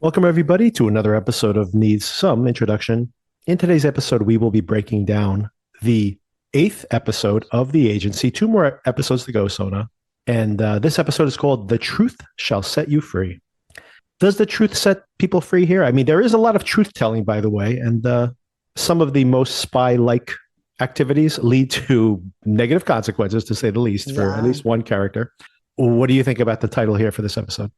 Welcome, everybody, to another episode of Needs Some Introduction. In today's episode, we will be breaking down the eighth episode of The Agency. Two more episodes to go, Sona. And this episode is called The Truth Shall Set You Free. Does the truth set people free here? I mean, there is a lot of truth telling, by the way, and some of the most spy-like activities lead to negative consequences, to say the least, for at least one character. What do you think about the title here for this episode?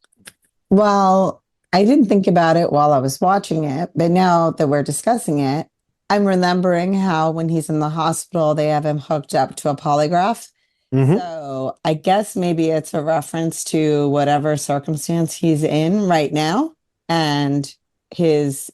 Well, I didn't think about it while I was watching it, but now that we're discussing it, I'm remembering how when he's in the hospital, they have him hooked up to a polygraph. Mm-hmm. So I guess maybe it's a reference to whatever circumstance he's in right now and his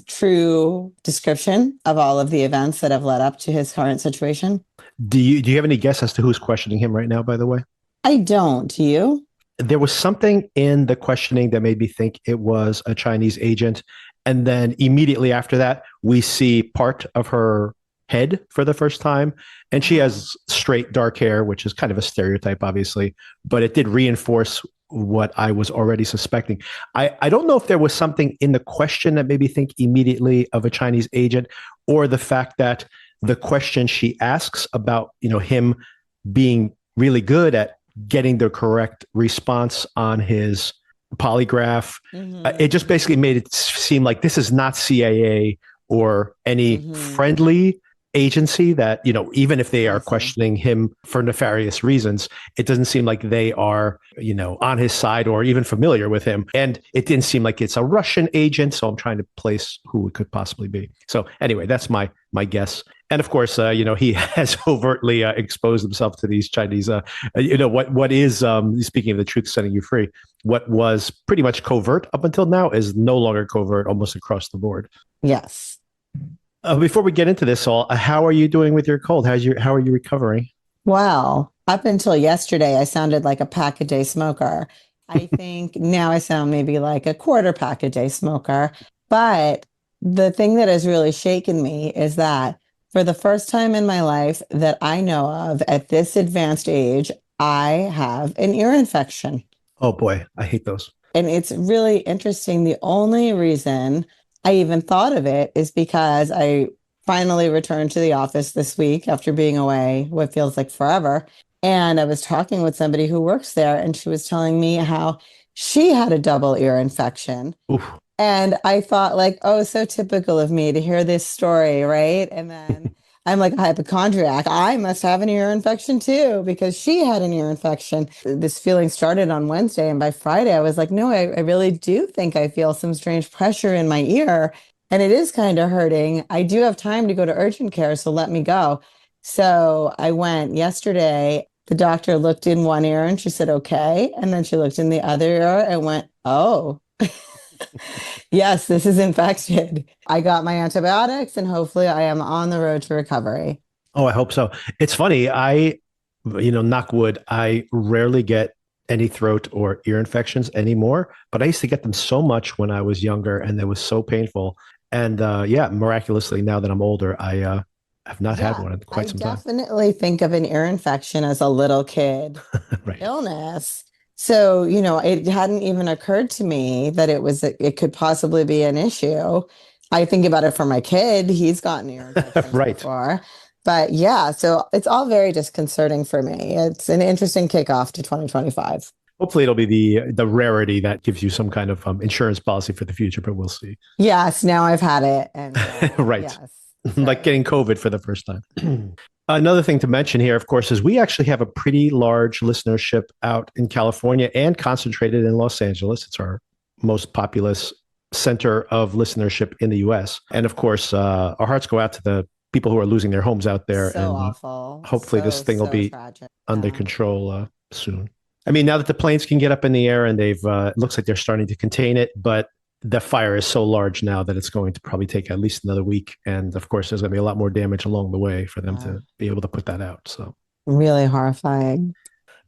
true description of all of the events that have led up to his current situation. Do you have any guess as to who's questioning him right now, by the way? I don't. Do you? There was something in the questioning that made me think it was a Chinese agent. And then immediately after that, we see part of her head for the first time. And she has straight dark hair, which is kind of a stereotype, obviously, but it did reinforce what I was already suspecting. I don't know if there was something in the question that made me think immediately of a Chinese agent, or the fact that the question she asks about, him being really good at getting the correct response on his polygraph. It just basically made it seem like this is not CIA or any friendly agency that, even if they are questioning him for nefarious reasons, it doesn't seem like they are, on his side or even familiar with him. And it didn't seem like it's a Russian agent. So I'm trying to place who it could possibly be. So anyway, that's my guess. And of course, he has overtly exposed himself to these Chinese, what is, speaking of the truth setting you free, what was pretty much covert up until now is no longer covert almost across the board. Yes. Before we get into this all, how are you doing with your cold? How are you recovering? Well, up until yesterday, I sounded like a pack a day smoker. I think now I sound maybe like a quarter pack a day smoker. But the thing that has really shaken me is that for the first time in my life that I know of at this advanced age, I have an ear infection. Oh boy, I hate those. And it's really interesting. The only reason I even thought of it is because I finally returned to the office this week after being away what feels like forever. And I was talking with somebody who works there, and she was telling me how she had a double ear infection. Oof. And I thought, like, oh, so typical of me to hear this story, right? And then I'm like a hypochondriac. I must have an ear infection too, because she had an ear infection. This feeling started on Wednesday. And by Friday, I was like, no, I really do think I feel some strange pressure in my ear. And it is kind of hurting. I do have time to go to urgent care, so let me go. So I went yesterday. The doctor looked in one ear and she said, okay. And then she looked in the other ear and went, oh. Yes, this is infected. I got my antibiotics and hopefully I am on the road to recovery. Oh, I hope so. It's funny. Knock wood, I rarely get any throat or ear infections anymore, but I used to get them so much when I was younger and it was so painful. And miraculously, now that I'm older, I have not had one in quite some time. I definitely think of an ear infection as a little kid Right. illness. So, it hadn't even occurred to me that it could possibly be an issue. I think about it for my kid. He's gotten ear infections Right. before. But yeah, so it's all very disconcerting for me. It's an interesting kickoff to 2025. Hopefully it'll be the rarity that gives you some kind of insurance policy for the future, but we'll see. Yes, now I've had it. And right. Yes, like getting COVID for the first time. Another thing to mention here, of course, is we actually have a pretty large listenership out in California and concentrated in Los Angeles. It's our most populous center of listenership in the US. And of course, our hearts go out to the people who are losing their homes out there. So and awful. Hopefully this thing will be tragic. under control soon. I mean, now that the planes can get up in the air and it looks like they're starting to contain it, but the fire is so large now that it's going to probably take at least another week. And of course, there's going to be a lot more damage along the way for them to be able to put that out. So really horrifying.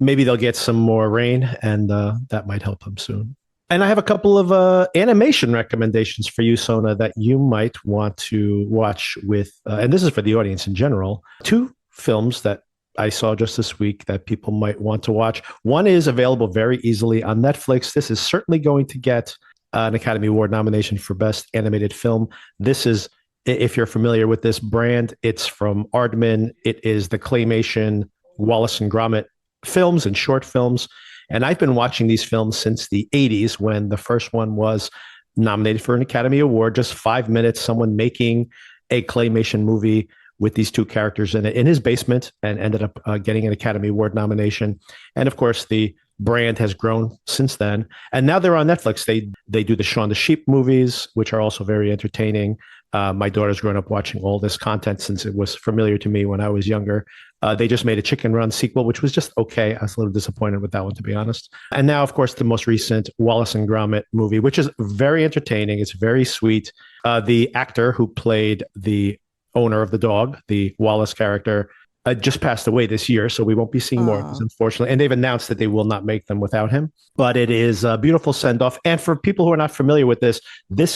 Maybe they'll get some more rain and that might help them soon. And I have a couple of animation recommendations for you, Sona, that you might want to watch with, and this is for the audience in general, two films that I saw just this week that people might want to watch. One is available very easily on Netflix. This is certainly going to get an Academy Award nomination for Best Animated Film. This is, if you're familiar with this brand, it's from Aardman. It is the claymation Wallace and Gromit films and short films. And I've been watching these films since the 80s when the first one was nominated for an Academy Award. Just 5 minutes, someone making a claymation movie with these two characters in it in his basement, and ended up getting an Academy Award nomination. And of course, the brand has grown since then. And now they're on Netflix. They do the Shaun the Sheep movies, which are also very entertaining. My daughter's grown up watching all this content since it was familiar to me when I was younger. They just made a Chicken Run sequel, which was just okay. I was a little disappointed with that one, to be honest. And now, of course, the most recent Wallace and Gromit movie, which is very entertaining. It's very sweet. The actor who played the owner of the dog, the Wallace character, just passed away this year, so we won't be seeing more of this, unfortunately. And they've announced that they will not make them without him. But it is a beautiful send-off. And for people who are not familiar with this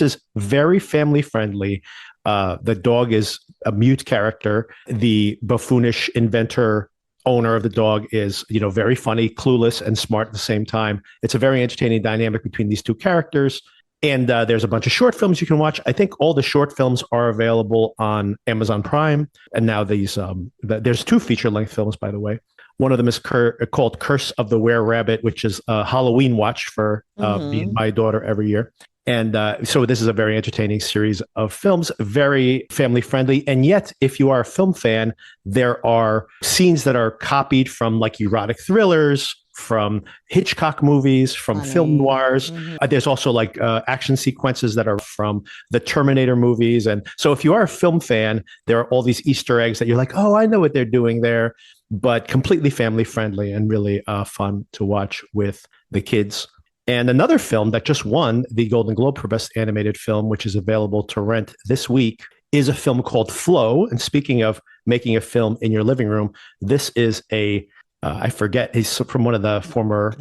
is very family-friendly. The dog is a mute character. The buffoonish inventor owner of the dog is, very funny, clueless, and smart at the same time. It's a very entertaining dynamic between these two characters. And there's a bunch of short films you can watch. I think all the short films are available on Amazon Prime. And now there's 2 feature-length films, by the way. One of them is called Curse of the Were-Rabbit, which is a Halloween watch for me and my daughter every year. And so this is a very entertaining series of films, very family-friendly. And yet, if you are a film fan, there are scenes that are copied from like erotic thrillers, from Hitchcock movies, from film noirs. There's also like action sequences that are from the Terminator movies. And so if you are a film fan, there are all these Easter eggs that you're like, oh, I know what they're doing there, but completely family friendly and really fun to watch with the kids. And another film that just won the Golden Globe for Best Animated Film, which is available to rent this week, is a film called Flow. And speaking of making a film in your living room, this is I forget, he's from one of the former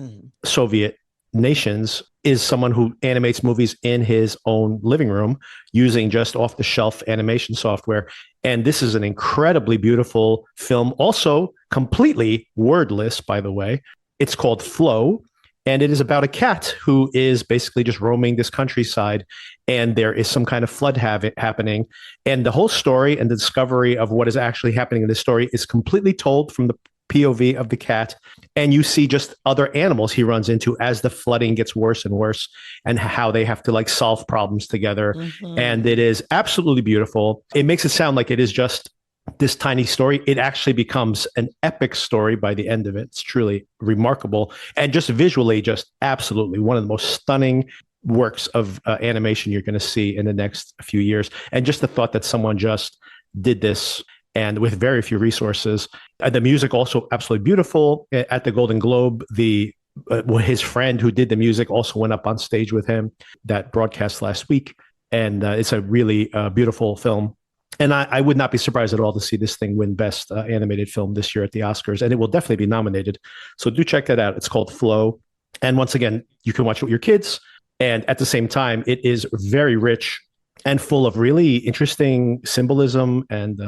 Soviet nations, is someone who animates movies in his own living room using just off-the-shelf animation software. And this is an incredibly beautiful film, also completely wordless, by the way. It's called Flow, and it is about a cat who is basically just roaming this countryside, and there is some kind of flood happening. And the whole story and the discovery of what is actually happening in this story is completely told from the POV of the cat, and you see just other animals he runs into as the flooding gets worse and worse, and how they have to like solve problems together. And it is absolutely beautiful. It makes it sound like it is just this tiny story. It actually becomes an epic story by the end of it. It's truly remarkable, and just visually, just absolutely one of the most stunning works of animation you're going to see in the next few years. And just the thought that someone just did this, and with very few resources. The music also absolutely beautiful. At the Golden Globe, his friend who did the music also went up on stage with him, that broadcast last week. And it's a really beautiful film. And I would not be surprised at all to see this thing win Best Animated Film this year at the Oscars. And it will definitely be nominated. So do check that out. It's called Flow. And once again, you can watch it with your kids. And at the same time, it is very rich and full of really interesting symbolism and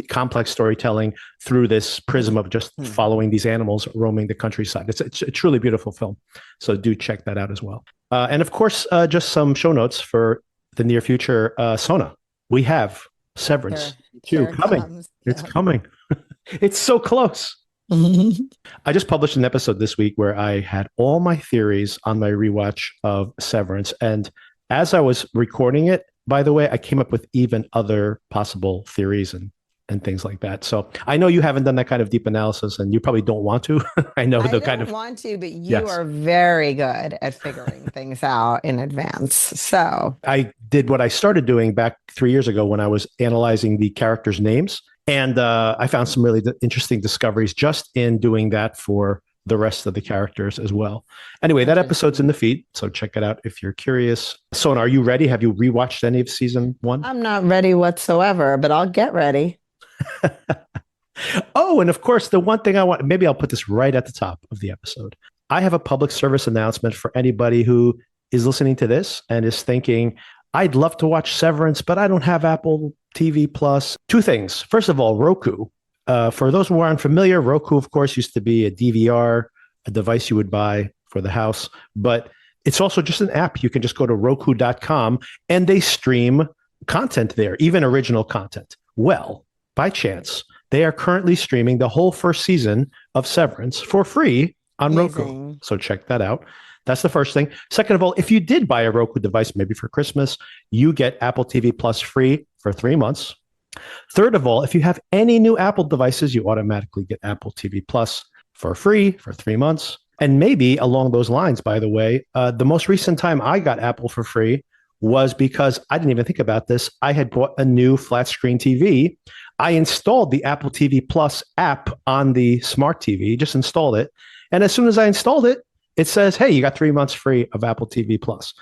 complex storytelling through this prism of just following these animals roaming the countryside. It's a truly beautiful film. So do check that out as well. And of course, just some show notes for the near future. Sona, we have Severance 2 coming. It's coming. It's so close. I just published an episode this week where I had all my theories on my rewatch of Severance. And as I was recording it, by the way, I came up with even other possible theories and things like that. So I know you haven't done that kind of deep analysis, and you probably don't want to. I know the kind of want to, but you are very good at figuring things out in advance. So I did what I started doing back 3 years ago when I was analyzing the characters' names, and I found some really interesting discoveries just in doing that for the rest of the characters as well. Anyway, that episode's in the feed, so check it out if you're curious. Sona, are you ready? Have you rewatched any of season 1? I'm not ready whatsoever, but I'll get ready. Oh, and of course, the one thing maybe I'll put this right at the top of the episode. I have a public service announcement for anybody who is listening to this and is thinking, I'd love to watch Severance, but I don't have Apple TV Plus. 2 things. First of all, Roku. For those who aren't familiar, Roku, of course, used to be a DVR, a device you would buy for the house. But It's also just an app. You can just go to Roku.com and they stream content there, even original content. Well, by chance, they are currently streaming the whole first season of Severance for free on Roku. So check that out. That's the first thing. Second of all, if you did buy a Roku device, maybe for Christmas, you get Apple TV Plus free for 3 months. Third of all, if you have any new Apple devices, you automatically get Apple TV Plus for free for 3 months. And maybe along those lines, by the way, the most recent time I got Apple for free was because I didn't even think about this. I had bought a new flat screen TV. I installed the Apple TV Plus app on the smart TV, just installed it. And as soon as I installed it, it says, hey, you got 3 months free of Apple TV Plus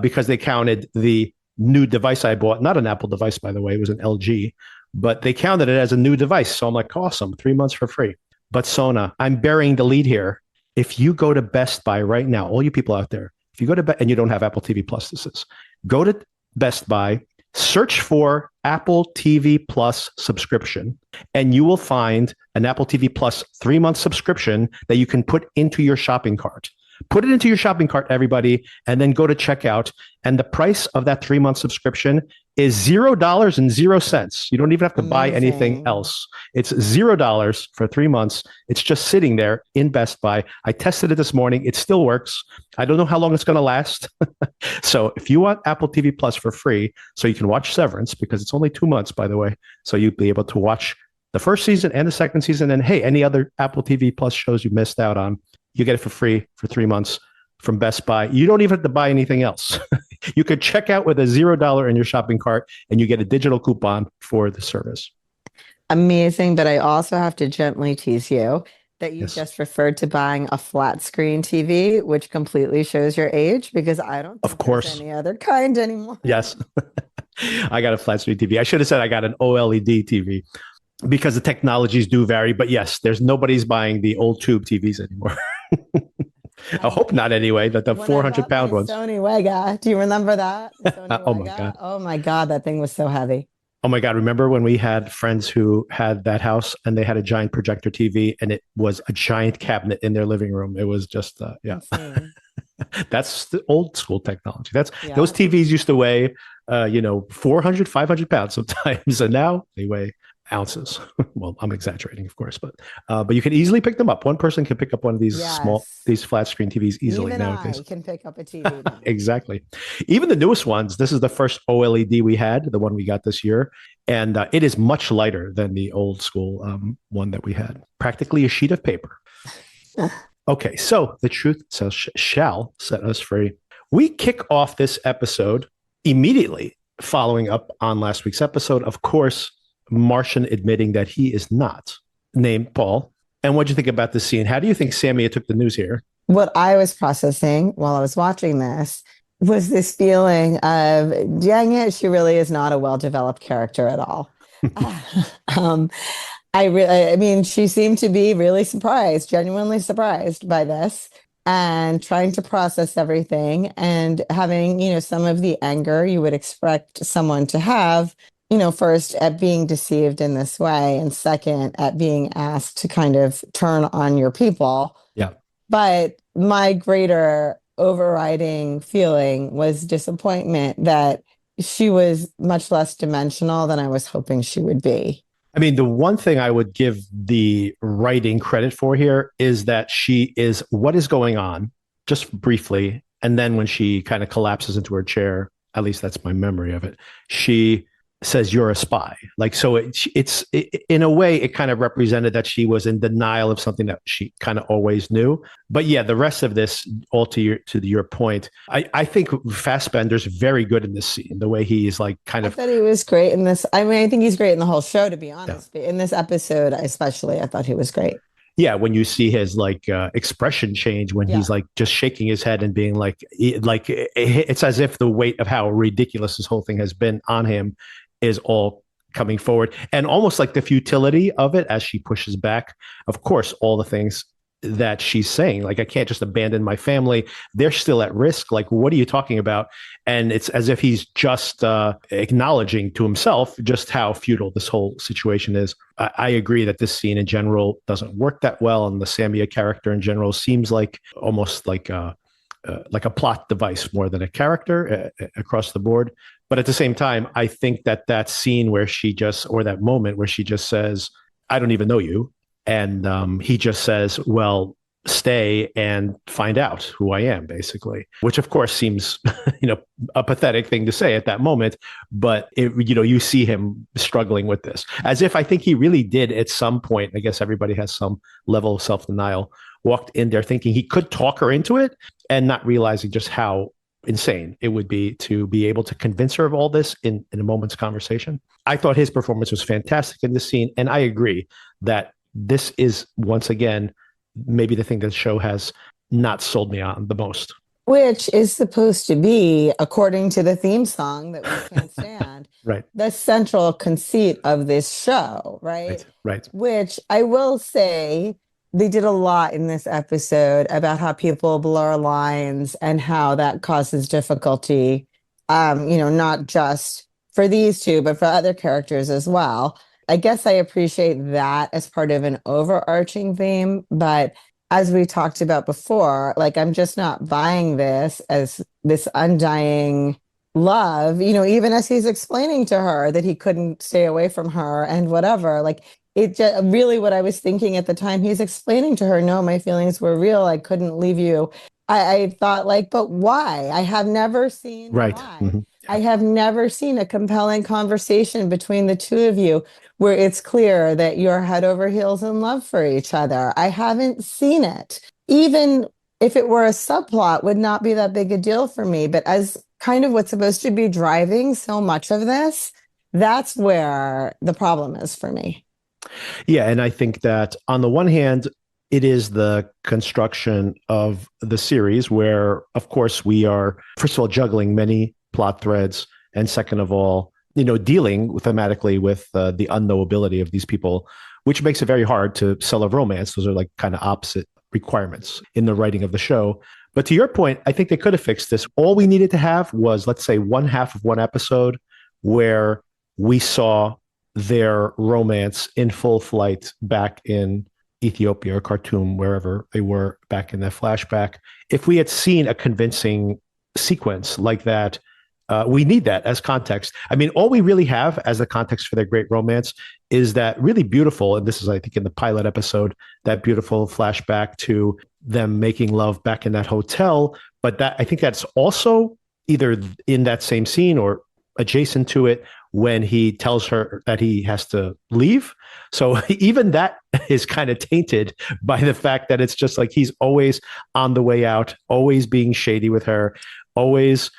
because they counted the new device I bought, not an Apple device, by the way, it was an LG, but they counted it as a new device. So I'm like, awesome, 3 months for free. But Sona, I'm burying the lead here. If you go to Best Buy right now, all you people out there, if you go to and you don't have Apple TV Plus, this is, go to Best Buy, search for Apple TV Plus subscription, and you will find an Apple TV Plus 3 month subscription that you can put into your shopping cart. Put it into your shopping cart, everybody, and then go to checkout. And the price of that 3 month subscription is $0.00. You don't even have to buy anything else. It's $0 for 3 months. It's just sitting there in Best Buy. I tested it this morning. It still works. I don't know how long it's going to last. So if you want Apple TV Plus for free, so you can watch Severance, because it's only 2 months, by the way, so you'll be able to watch the first season and the second season. And hey, any other Apple TV Plus shows you missed out on, you get it for free for 3 months from Best Buy. You don't even have to buy anything else. You could check out with a $0 in your shopping cart and you get a digital coupon for the service. Amazing. But I also have to gently tease you that you just referred to buying a flat screen TV, which completely shows your age, because I don't think there's any other kind anymore. Yes. I got a flat screen TV. I should have said I got an OLED TV because the technologies do vary. But yes, nobody's buying the old tube TVs anymore. I hope not anyway, that the 400-pound ones. Sony Wega. Do you remember that? Oh my God. Oh my God. That thing was so heavy. Oh my God. Remember when we had friends who had that house and they had a giant projector TV and it was a giant cabinet in their living room? It was just, yeah. That's the old school technology. Those TVs used to weigh, 400, 500 pounds sometimes. And now they weigh ounces. Well, I'm exaggerating, of course, but you can easily pick them up. One person can pick up one of these these flat screen TVs easily. Even nowadays. I can pick up a TV now. Exactly. Even the newest ones. This is the first OLED we had, the one we got this year, and it is much lighter than the old school one that we had. Practically a sheet of paper. Okay, so the truth shall set us free. We kick off this episode immediately following up on last week's episode. Of course, Martian admitting that he is not named Paul. And what do you think about this scene? How do you think Samia took the news here? What I was processing while I was watching this was this feeling of, dang it, she really is not a well-developed character at all. I mean, she seemed to be really surprised, genuinely surprised by this, and trying to process everything and having, some of the anger you would expect someone to have, first at being deceived in this way, and second at being asked to kind of turn on your people. Yeah. But my greater overriding feeling was disappointment that she was much less dimensional than I was hoping she would be. I mean, the one thing I would give the writing credit for here is that she is what is going on, just briefly. And then when she kind of collapses into her chair, at least that's my memory of it, she says, you're a spy. Like, so it's in a way, it kind of represented that she was in denial of something that she kind of always knew. But yeah, the rest of this, all to your point, I think Fassbender's very good in this scene. The way he's like kind of. I thought he was great in this. I mean, I think he's great in the whole show, to be honest. Yeah. But in this episode, especially, I thought he was great. Yeah, when you see his expression change when he's like just shaking his head and being like it's as if the weight of how ridiculous this whole thing has been on him is all coming forward, and almost like the futility of it as she pushes back. Of course, all the things that she's saying, like, I can't just abandon my family. They're still at risk. Like, what are you talking about? And it's as if he's just acknowledging to himself just how futile this whole situation is. I agree that this scene in general doesn't work that well. And the Samia character in general seems like almost like like a plot device more than a character across the board. But at the same time, I think that scene where or that moment where she just says, I don't even know you. And he just says, well, stay and find out who I am, basically, which of course seems, a pathetic thing to say at that moment. But you see him struggling with this, as if I think he really did at some point. I guess everybody has some level of self-denial. Walked in there thinking he could talk her into it and not realizing just how insane it would be to be able to convince her of all this in a moment's conversation. I thought his performance was fantastic in this scene. And I agree that this is, once again, maybe the thing that the show has not sold me on the most. Which is supposed to be, according to the theme song that we can't stand, right, the central conceit of this show, right? Right. Which I will say, they did a lot in this episode about how people blur lines and how that causes difficulty, not just for these two, but for other characters as well. I guess I appreciate that as part of an overarching theme, but as we talked about before, like, I'm just not buying this as this undying love, even as he's explaining to her that he couldn't stay away from her and whatever, like, it just really what I was thinking at the time. He's explaining to her, no, my feelings were real. I couldn't leave you. I thought, like, but why? I have never seen right. why. Mm-hmm. I have never seen a compelling conversation between the two of you where it's clear that you're head over heels in love for each other. I haven't seen it. Even if it were a subplot, would not be that big a deal for me. But as kind of what's supposed to be driving so much of this, that's where the problem is for me. Yeah, and I think that on the one hand, it is the construction of the series where, of course, we are, first of all, juggling many plot threads, and second of all, dealing thematically with the unknowability of these people, which makes it very hard to sell a romance. Those are like kind of opposite requirements in the writing of the show. But to your point, I think they could have fixed this. All we needed to have was, let's say, one half of one episode where we saw their romance in full flight back in Ethiopia or Khartoum, wherever they were back in that flashback. If we had seen a convincing sequence like that, we need that as context. I mean, all we really have as the context for their great romance is that really beautiful, and this is, I think, in the pilot episode, that beautiful flashback to them making love back in that hotel. But that, I think that's also either in that same scene or adjacent to it, when he tells her that he has to leave. So even that is kind of tainted by the fact that it's just like he's always on the way out, always being shady with her, always,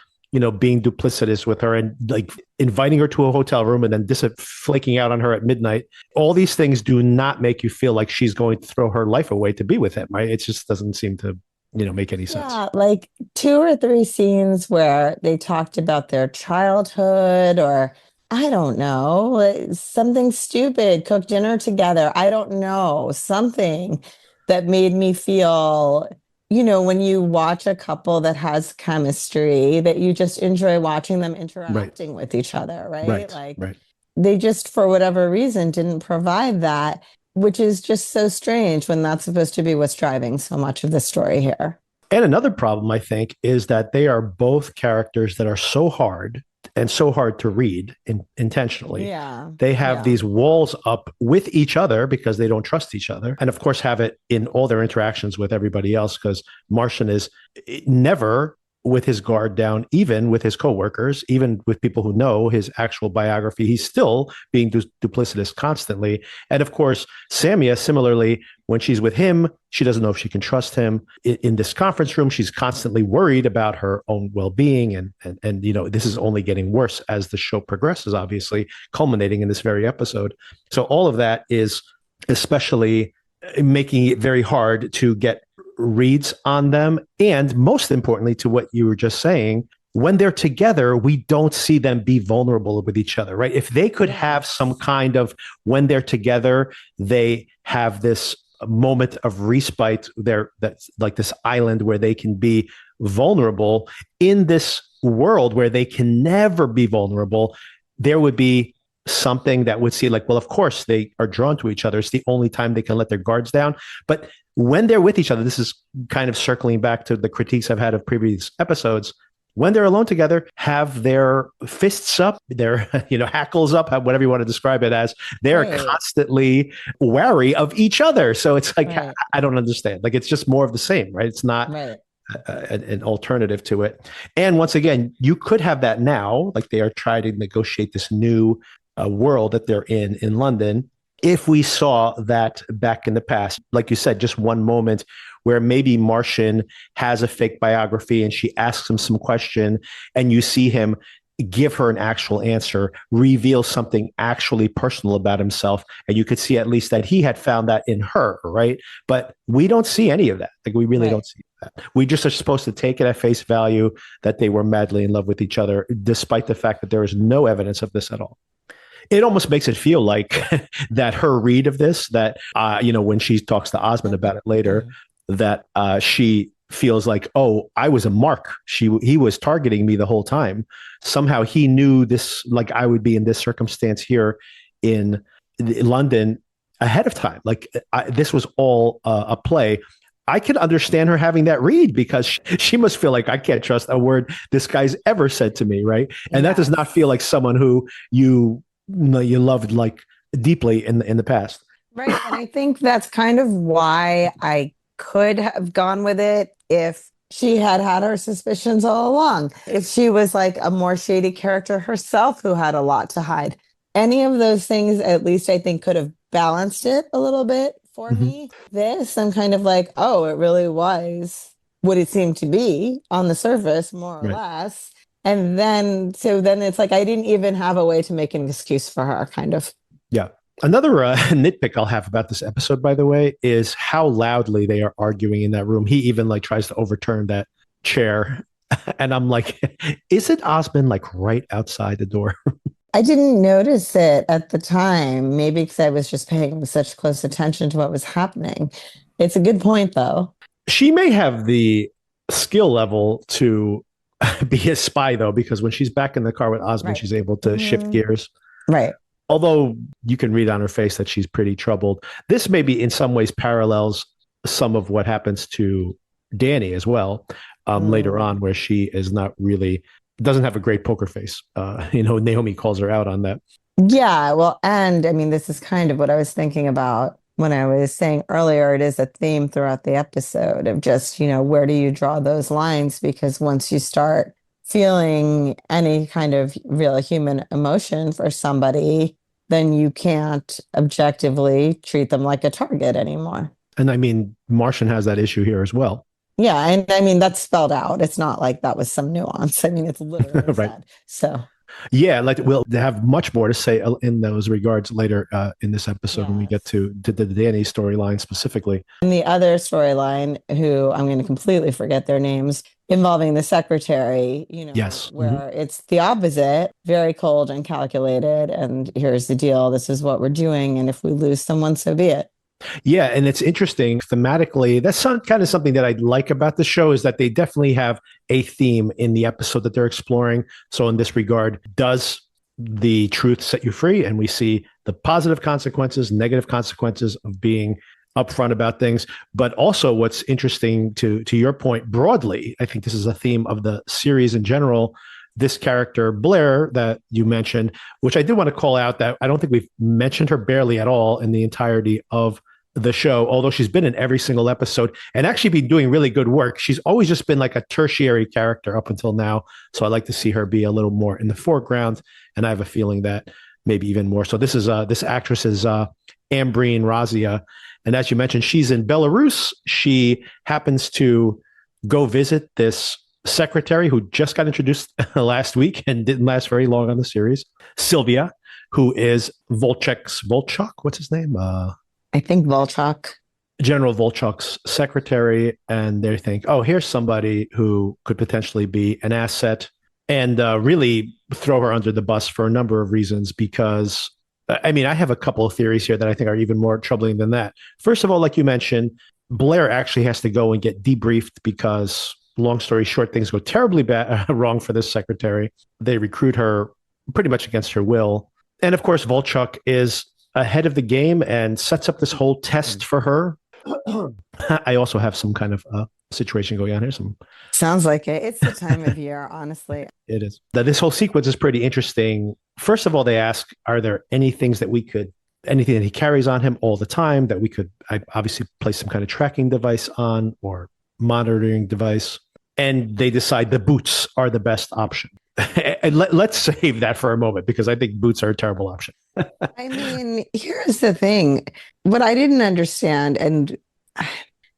being duplicitous with her, and like inviting her to a hotel room and then flaking out on her at midnight. All these things do not make you feel like she's going to throw her life away to be with him, right? It just doesn't seem to make any sense. Yeah, like 2 or 3 scenes where they talked about their childhood, or I don't know, like something stupid, cook dinner together. I don't know, something that made me feel, when you watch a couple that has chemistry, that you just enjoy watching them interacting with each other, right? Right. They just, for whatever reason, didn't provide that, which is just so strange when that's supposed to be what's driving so much of the story here. And another problem, I think, is that they are both characters that are so hard and so hard to read intentionally. Yeah. They have these walls up with each other because they don't trust each other. And of course, have it in all their interactions with everybody else, because Martian is never with his guard down, even with his coworkers, even with people who know his actual biography. He's still being duplicitous constantly. And of course, Samia, similarly, when she's with him, she doesn't know if she can trust him. In this conference room, she's constantly worried about her own well-being. And this is only getting worse as the show progresses, obviously, culminating in this very episode. So all of that is especially making it very hard to get reads on them. And most importantly, to what you were just saying, when they're together, we don't see them be vulnerable with each other, right? If they could have some kind of, when they're together, they have this moment of respite there, that's like this island where they can be vulnerable in this world where they can never be vulnerable. There would be something that would see like, well, of course they are drawn to each other. It's the only time they can let their guards down. But when they're with each other, this is kind of circling back to the critiques I've had of previous episodes. When they're alone together, have their fists up, their hackles up, whatever you want to describe it as. They're constantly wary of each other. So it's like, I don't understand. Like, it's just more of the same, right? It's not an alternative to it. And once again, you could have that now, like they are trying to negotiate this new world that they're in London. If we saw that back in the past, like you said, just one moment where maybe Martian has a fake biography and she asks him some question and you see him give her an actual answer, reveal something actually personal about himself. And you could see at least that he had found that in her, right? But we don't see any of that. Like, we really don't see that. We just are supposed to take it at face value that they were madly in love with each other, despite the fact that there is no evidence of this at all. It almost makes it feel like that her read of this, that, when she talks to Osman about it later, that she feels like, oh, I was a mark. He was targeting me the whole time. Somehow he knew this, like I would be in this circumstance here in London ahead of time. Like this was all a play. I can understand her having that read because she must feel like I can't trust a word this guy's ever said to me, right? And that does not feel like someone who you loved like deeply in the past. Right. And I think that's kind of why I could have gone with it if she had her suspicions all along. If she was like a more shady character herself who had a lot to hide. Any of those things, at least I think, could have balanced it a little bit for me. This, I'm kind of like, oh, it really was what it seemed to be on the surface, more or less. And then it's like I didn't even have a way to make an excuse for her, kind of. Yeah. Another nitpick I'll have about this episode, by the way, is how loudly they are arguing in that room. He even like tries to overturn that chair. And I'm like, isn't Osman like right outside the door? I didn't notice it at the time, maybe because I was just paying such close attention to what was happening. It's a good point, though. She may have the skill level to be a spy, though, because when she's back in the car with Osman, she's able to shift gears. Right. Although you can read on her face that she's pretty troubled. This maybe in some ways parallels some of what happens to Danny as well later on, where she is not really, doesn't have a great poker face. Naomi calls her out on that. Yeah, well, and I mean, this is kind of what I was thinking about when I was saying earlier, it is a theme throughout the episode of just, where do you draw those lines? Because once you start feeling any kind of real human emotion for somebody, then you can't objectively treat them like a target anymore. And I mean, Martian has that issue here as well. Yeah. And I mean, that's spelled out. It's not like that was some nuance. I mean, it's literally said. So. Yeah, like we'll have much more to say in those regards later in this episode when we get to the Danny storyline specifically. And the other storyline, who I'm going to completely forget their names, involving the secretary, where it's the opposite, very cold and calculated. And here's the deal. This is what we're doing. And if we lose someone, so be it. Yeah, and it's interesting thematically. That's kind of something that I like about the show is that they definitely have a theme in the episode that they're exploring. So in this regard, does the truth set you free? And we see the positive consequences, negative consequences of being upfront about things. But also what's interesting to your point broadly, I think this is a theme of the series in general. This character, Blair, that you mentioned, which I did want to call out that I don't think we've mentioned her barely at all in the entirety of the show, although she's been in every single episode and actually been doing really good work. She's always just been like a tertiary character up until now. So I like to see her be a little more in the foreground. And I have a feeling that maybe even more. So this actress is Ambreen Razia. And as you mentioned, she's in Belarus. She happens to go visit this secretary who just got introduced last week and didn't last very long on the series, Sylvia, who is Volchek, what's his name? I think Volchek. General Volchek's secretary. And they think, oh, here's somebody who could potentially be an asset, and really throw her under the bus for a number of reasons. Because, I mean, I have a couple of theories here that I think are even more troubling than that. First of all, like you mentioned, Blair actually has to go and get debriefed because, long story short, things go terribly wrong for this secretary. They recruit her pretty much against her will. And of course, Volchek is ahead of the game and sets up this whole test for her. I also have some kind of situation going on here. Sounds like it. It's the time of year, honestly. It is. This whole sequence is pretty interesting. First of all, they ask, are there any things that we could, anything that he carries on him all the time that we could obviously place some kind of tracking device on or monitoring device? And they decide the boots are the best option. And let's save that for a moment, because I think boots are a terrible option. I mean, here's the thing. What I didn't understand, and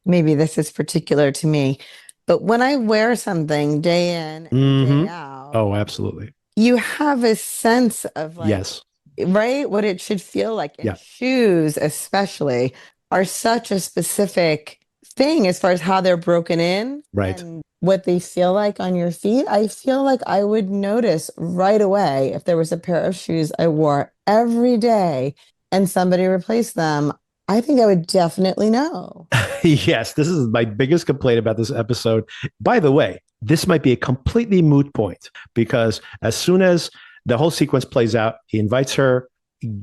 maybe this is particular to me, but when I wear something day in and day out, oh, absolutely, you have a sense of like, yes, right, what it should feel like. And yeah. Shoes, especially, are such a specific thing as far as how they're broken in, right? And what they feel like on your feet. I feel like I would notice right away if there was a pair of shoes I wore every day and somebody replaced them. I think I would definitely know. Yes, this is my biggest complaint about this episode. By the way, this might be a completely moot point, because as soon as the whole sequence plays out, he invites her,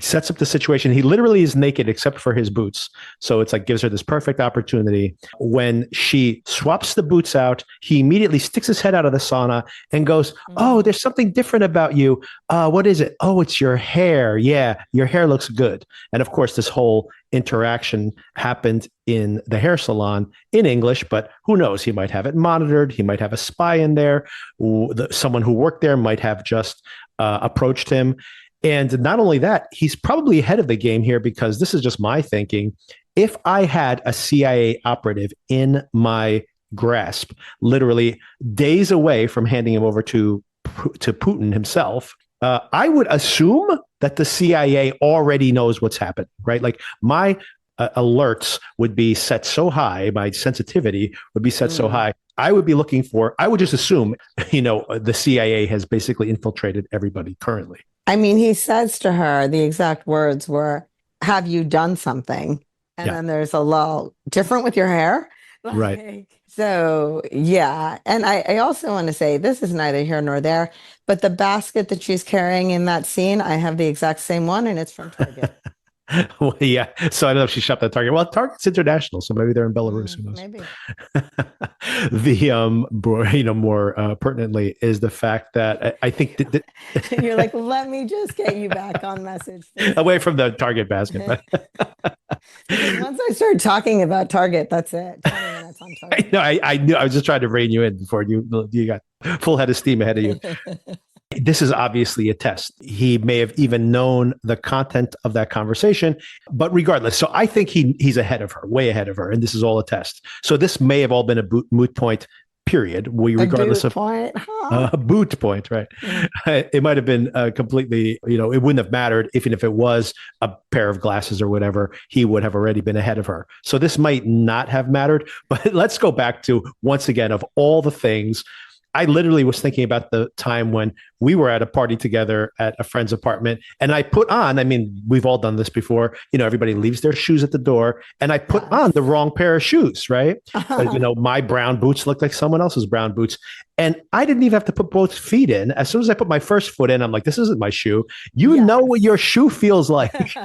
sets up the situation. He literally is naked except for his boots. So it's like gives her this perfect opportunity. When she swaps the boots out, he immediately sticks his head out of the sauna and goes, oh, there's something different about you. What is it? Oh, it's your hair. Yeah, your hair looks good. And of course, this whole interaction happened in the hair salon in English, but who knows? He might have it monitored. He might have a spy in there. Someone who worked there might have just approached him. And not only that, he's probably ahead of the game here, because this is just my thinking. If I had a CIA operative in my grasp, literally days away from handing him over to Putin himself, I would assume that the CIA already knows what's happening, right? Like my alerts would be set so high, my sensitivity would be set so high. I would be looking for, I would just assume, the CIA has basically infiltrated everybody currently. I mean, he says to her, the exact words were, have you done something? And then there's a lull. Different with your hair? Right. So, yeah. And I also want to say, this is neither here nor there, but the basket that she's carrying in that scene, I have the exact same one, and it's from Target. Well, yeah. So I don't know if she shopped at Target. Well, Target's international, so maybe they're in Belarus. Who knows? Maybe. The more pertinently is the fact that I think that you're like, let me just get you back on message, please. Away from the Target basket. Once I start talking about Target, that's it. 20 minutes on Target. I knew. I was just trying to rein you in before you got full head of steam ahead of you. This is obviously a test. He may have even known the content of that conversation, but regardless. So I think he's ahead of her, way ahead of her, and this is all a test. So this may have all been a moot point, period. Regardless of a boot point, right? It might have been completely, it wouldn't have mattered even if it was a pair of glasses or whatever. He would have already been ahead of her. So this might not have mattered. But let's go back to, once again, of all the things. I literally was thinking about the time when we were at a party together at a friend's apartment, and I put on, we've all done this before, everybody leaves their shoes at the door, and I put on the wrong pair of shoes, right? My brown boots looked like someone else's brown boots. And I didn't even have to put both feet in. As soon as I put my first foot in, I'm like, this isn't my shoe. You know what your shoe feels like.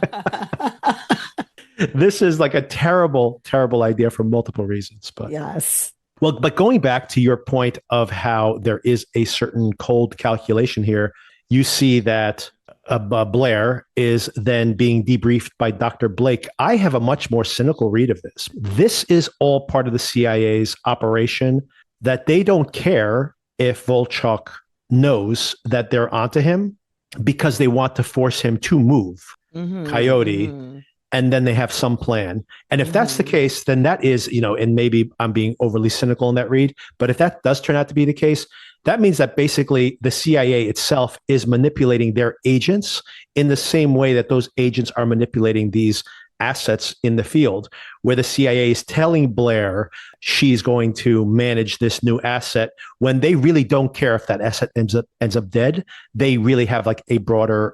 This is like a terrible, terrible idea for multiple reasons. But yes. Well, but going back to your point of how there is a certain cold calculation here, you see that Blair is then being debriefed by Dr. Blake. I have a much more cynical read of this. This is all part of the CIA's operation, that they don't care if Volchek knows that they're onto him, because they want to force him to move Coyote. And then they have some plan. And if that's the case, then that is, and maybe I'm being overly cynical in that read, but if that does turn out to be the case, that means that basically the CIA itself is manipulating their agents in the same way that those agents are manipulating these assets in the field, where the CIA is telling Blair she's going to manage this new asset when they really don't care if that asset ends up dead. They really have like a broader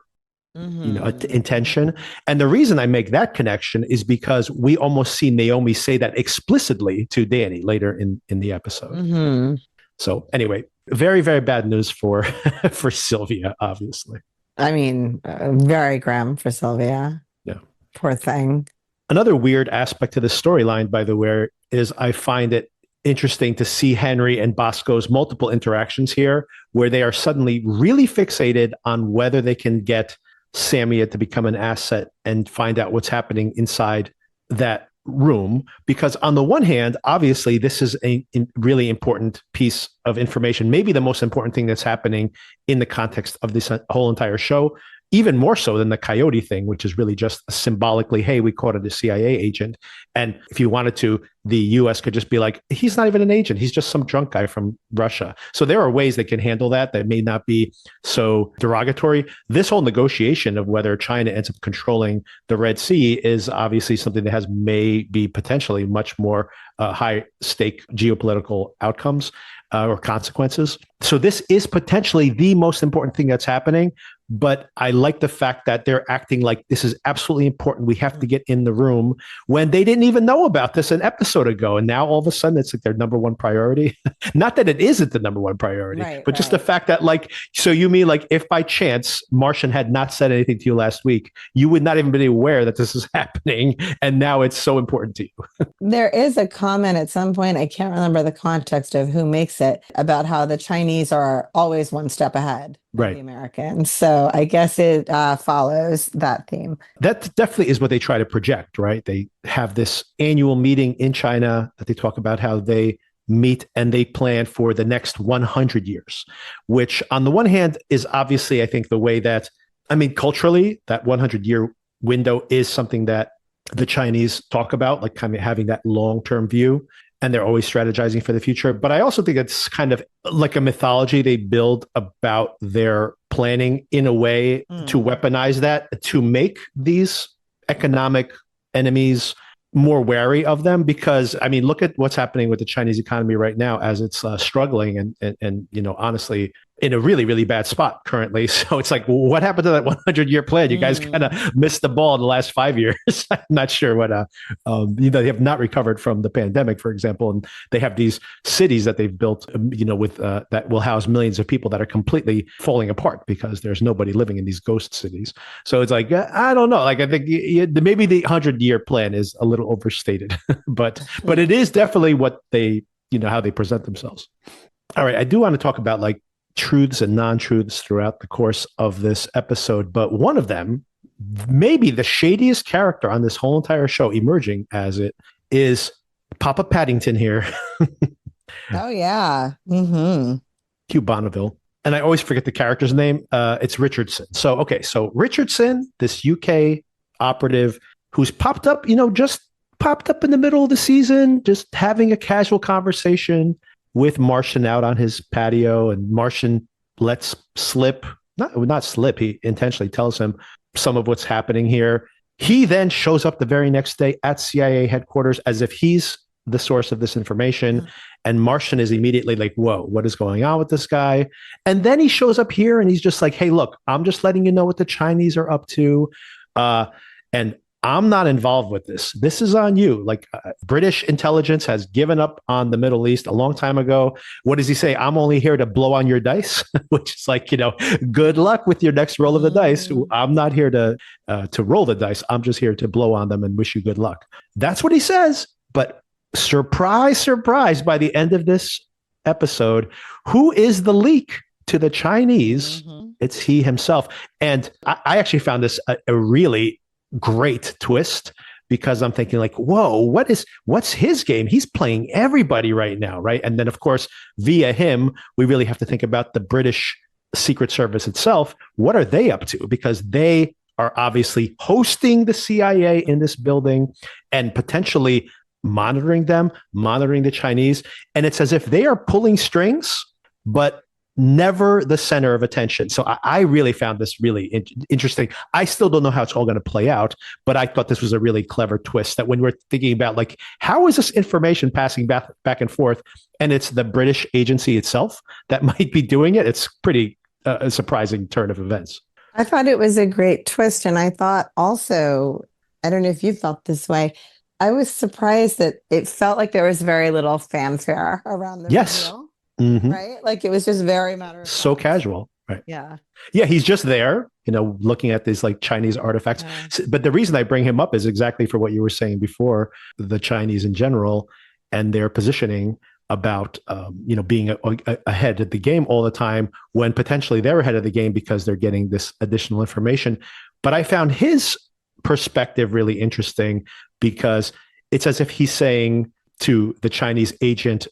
intention. And the reason I make that connection is because we almost see Naomi say that explicitly to Danny later in the episode. So anyway, very, very bad news for Sylvia, obviously. I mean, very grim for Sylvia. Yeah. Poor thing. Another weird aspect to the storyline, by the way, is I find it interesting to see Henry and Bosco's multiple interactions here, where they are suddenly really fixated on whether they can get Samia to become an asset and find out what's happening inside that room. Because on the one hand, obviously, this is a really important piece of information, maybe the most important thing that's happening in the context of this whole entire show, even more so than the coyote thing, which is really just symbolically, hey, we caught a CIA agent. And if you wanted to, the US could just be like, he's not even an agent. He's just some drunk guy from Russia. So there are ways they can handle that may not be so derogatory. This whole negotiation of whether China ends up controlling the Red Sea is obviously something that has maybe potentially much more high stake geopolitical outcomes or consequences. So this is potentially the most important thing that's happening. But I like the fact that they're acting like this is absolutely important. We have to get in the room when they didn't even know about this an episode ago. And now all of a sudden it's like their number one priority. Not that it isn't the number one priority, but just the fact that like, so you mean like if by chance Martian had not said anything to you last week, you would not even be aware that this is happening. And now it's so important to you. There is a comment at some point, I can't remember the context of who makes it, about how the Chinese are always one step ahead. Right. The Americans. So I guess it follows that theme. That definitely is what they try to project, right? They have this annual meeting in China that they talk about how they meet and they plan for the next 100 years, which on the one hand is obviously, I think, the way that, I mean, culturally, that 100-year window is something that the Chinese talk about, like kind of having that long-term view. And they're always strategizing for the future. But I also think it's kind of like a mythology they build about their planning in a way to weaponize that, to make these economic enemies more wary of them. Because, I mean, look at what's happening with the Chinese economy right now as it's struggling and, you know, honestly, in a really, really bad spot currently. So it's like, what happened to that 100-year plan? You guys kind of missed the ball in the last 5 years. I'm not sure what, you know, they have not recovered from the pandemic, for example. And they have these cities that they've built, you know, with that will house millions of people that are completely falling apart because there's nobody living in these ghost cities. So it's like, I don't know. Like, I think maybe the 100-year plan is a little overstated, but it is definitely what they, you know, how they present themselves. All right. I do want to talk about like truths and non-truths throughout the course of this episode, but one of them, maybe the shadiest character on this whole entire show emerging as it is Papa Paddington here. Oh yeah. Mm-hmm. Hugh Bonneville. And I always forget the character's name. It's Richardson. So, okay. So Richardson, this UK operative who's popped up, you know, just popped up in the middle of the season, just having a casual conversation with Martian out on his patio, and Martian lets slip, not slip, he intentionally tells him some of what's happening here. He then shows up the very next day at CIA headquarters as if he's the source of this information. And Martian is immediately like, whoa, what is going on with this guy? And then he shows up here and he's just like, hey, look, I'm just letting you know what the Chinese are up to. And I'm not involved with this. This is on you. Like British intelligence has given up on the Middle East a long time ago. What does he say? I'm only here to blow on your dice, which is like, you know, good luck with your next roll of the dice. I'm not here to roll the dice. I'm just here to blow on them and wish you good luck. That's what he says. But surprise, surprise, by the end of this episode, who is the leak to the Chinese? It's he himself. And I actually found this a really great twist, because I'm thinking like, whoa, what's his game? He's playing everybody right now, right? And then of course, via him, we really have to think about the British Secret Service itself. What are they up to? Because they are obviously hosting the CIA in this building and potentially monitoring them, monitoring the Chinese. And it's as if they are pulling strings, but never the center of attention. So I really found this really interesting. I still don't know how it's all going to play out, but I thought this was a really clever twist, that when we're thinking about like, how is this information passing back and forth? And it's the British agency itself that might be doing it. It's pretty a surprising turn of events. I thought it was a great twist. And I thought also, I don't know if you felt this way, I was surprised that it felt like there was very little fanfare around the reveal. Mm-hmm. Right? Like it was just very matter of fact. So casual. Right. Yeah. Yeah, he's just there, looking at these like Chinese artifacts. But the reason I bring him up is exactly for what you were saying before, the Chinese in general and their positioning about, being ahead of the game all the time when potentially they're ahead of the game because they're getting this additional information. But I found his perspective really interesting because it's as if he's saying to the Chinese agent,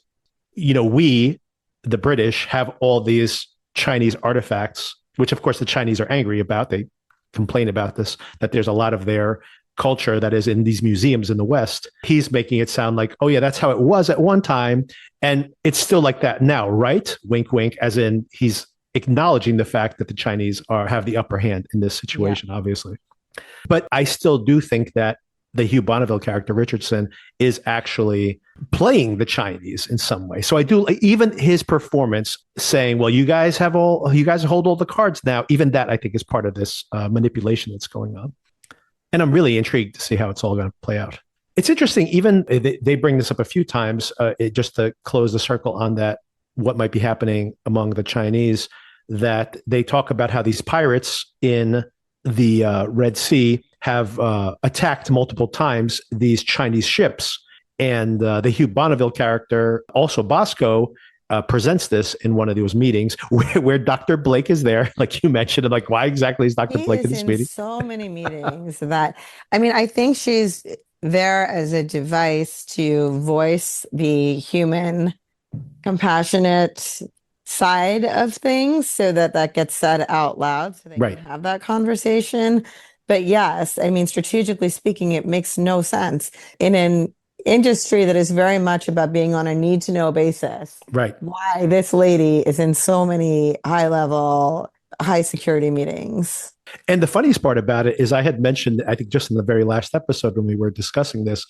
we, the British, have all these Chinese artifacts, which of course the Chinese are angry about. They complain about this, that there's a lot of their culture that is in these museums in the West. He's making it sound like, oh yeah, that's how it was at one time. And it's still like that now, right? Wink, wink, as in he's acknowledging the fact that the Chinese have the upper hand in this situation, obviously. But I still do think that the Hugh Bonneville character, Richardson, is actually playing the Chinese in some way. So I do, even his performance saying, well, you guys hold all the cards now. Even that I think is part of this manipulation that's going on. And I'm really intrigued to see how it's all going to play out. It's interesting, even they bring this up a few times, just to close the circle on that, what might be happening among the Chinese, that they talk about how these pirates in the Red Sea have attacked multiple times these Chinese ships. And the Hugh Bonneville character, also Bosco, presents this in one of those meetings where Dr. Blake is there, like you mentioned. I'm like, why exactly is Dr. Blake in this meeting? So many meetings that, I think she's there as a device to voice the human, compassionate side of things so that gets said out loud so they can have that conversation. But yes, strategically speaking, it makes no sense in an industry that is very much about being on a need to know basis. Right. Why this lady is in so many high security meetings. And the funniest part about it is I had mentioned, I think just in the very last episode when we were discussing this,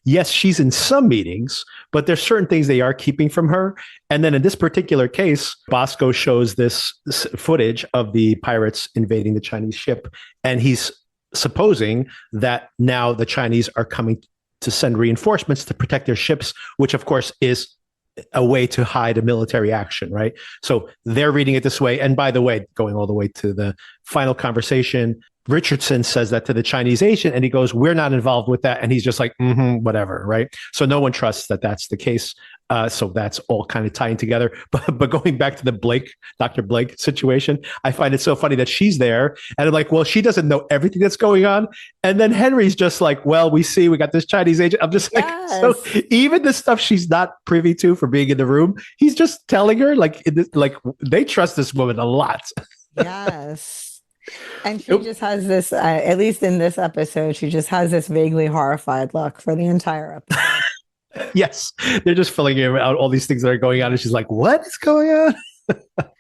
yes, she's in some meetings, but there's certain things they are keeping from her. And then in this particular case, Bosco shows this footage of the pirates invading the Chinese ship. And he's supposing that now the Chinese are coming to send reinforcements to protect their ships, which of course is a way to hide a military action, right? So they're reading it this way. And by the way, going all the way to the final conversation, Richardson says that to the Chinese agent and he goes, we're not involved with that. And he's just like, whatever, right? So no one trusts that that's the case. So that's all kind of tying together. But going back to the Dr. Blake situation, I find it so funny that she's there and I'm like, well, she doesn't know everything that's going on. And then Henry's just like, well, we got this Chinese agent. I'm just like, so even the stuff she's not privy to for being in the room, he's just telling her like they trust this woman a lot. Yes. And she just has this, at least in this episode, she just has this vaguely horrified look for the entire episode. Yes, they're just filling out all these things that are going on. And she's like, what is going on?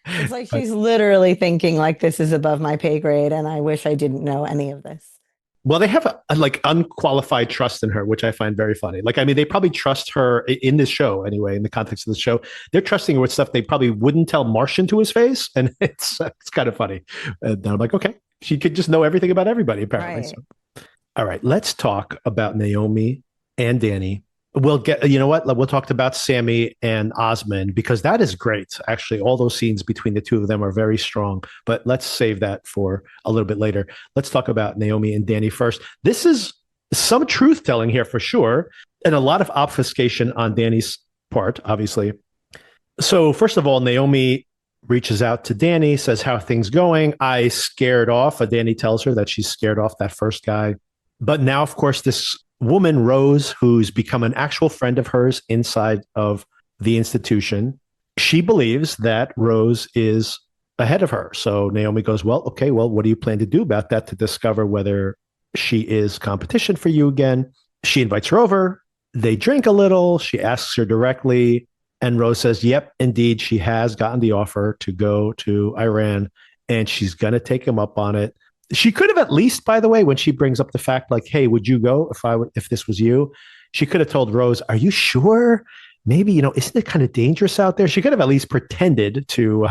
It's like she's literally thinking like, this is above my pay grade. And I wish I didn't know any of this. Well, they have a unqualified trust in her, which I find very funny. They probably trust her in this show anyway, in the context of the show. They're trusting her with stuff they probably wouldn't tell Martian to his face. And it's kind of funny. And I'm like, okay, she could just know everything about everybody, apparently. Right. So. All right, let's talk about Naomi and Danny. We'll get, you know what? We'll talk about Sammy and Osman because that is great. Actually, all those scenes between the two of them are very strong, but let's save that for a little bit later. Let's talk about Naomi and Danny first. This is some truth telling here for sure, and a lot of obfuscation on Danny's part, obviously. So first of all, Naomi reaches out to Danny, says, how are things going? I scared off. Danny tells her that she's scared off that first guy. But now, of course, this woman, Rose, who's become an actual friend of hers inside of the institution, she believes that Rose is ahead of her. So Naomi goes, well, okay, well, what do you plan to do about that to discover whether she is competition for you again? She invites her over. They drink a little. She asks her directly. And Rose says, yep, indeed, she has gotten the offer to go to Iran and she's going to take him up on it. She could have at least, by the way, when she brings up the fact like, hey, would you go if this was you? She could have told Rose, are you sure? Maybe, isn't it kind of dangerous out there? She could have at least pretended to,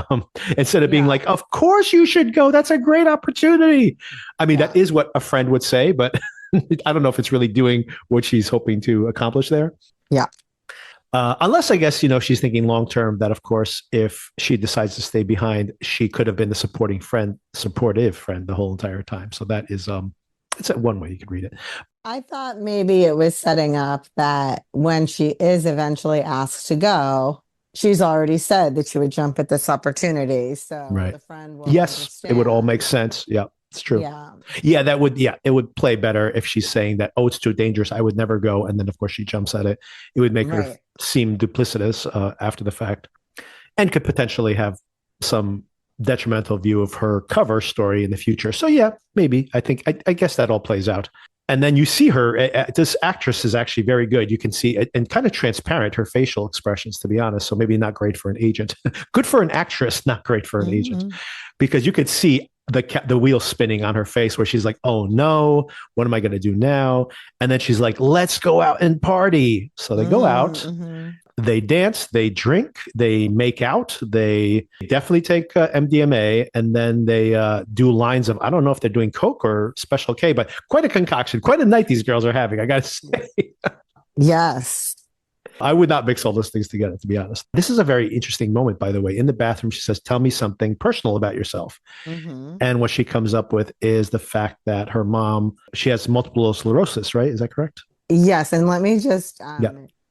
instead of being like, of course you should go. That's a great opportunity. I mean, that is what a friend would say, but I don't know if it's really doing what she's hoping to accomplish there. Yeah. Unless I guess, she's thinking long term that, of course, if she decides to stay behind, she could have been the supportive friend the whole entire time. So that is, it's one way you could read it. I thought maybe it was setting up that when she is eventually asked to go, she's already said that she would jump at this opportunity. So Right. the friend will Yes, it would all make understand. sense. Yeah, it's true. Yeah. Yeah, it would play better if she's saying that, oh, it's too dangerous, I would never go. And then, of course, she jumps at it. It would make her Right. seem duplicitous after the fact and could potentially have some detrimental view of her cover story in the future. So, yeah, maybe. I guess that all plays out. And then you see her, this actress is actually very good. You can see, and kind of transparent, her facial expressions, to be honest. So maybe not great for an agent. Good for an actress, not great for an agent. Because you could see the wheel spinning on her face where she's like, oh no, what am I going to do now? And then she's like, let's go out and party. So they go out, they dance, they drink, they make out, they definitely take MDMA, and then they do lines of, I don't know if they're doing Coke or Special K, but quite a concoction, quite a night these girls are having, I got to say. Yes. I would not mix all those things together, to be honest. This is a very interesting moment, by the way. In the bathroom, she says, tell me something personal about yourself. And what she comes up with is the fact that her mom, she has multiple sclerosis, right? Is that correct? Yes. And let me just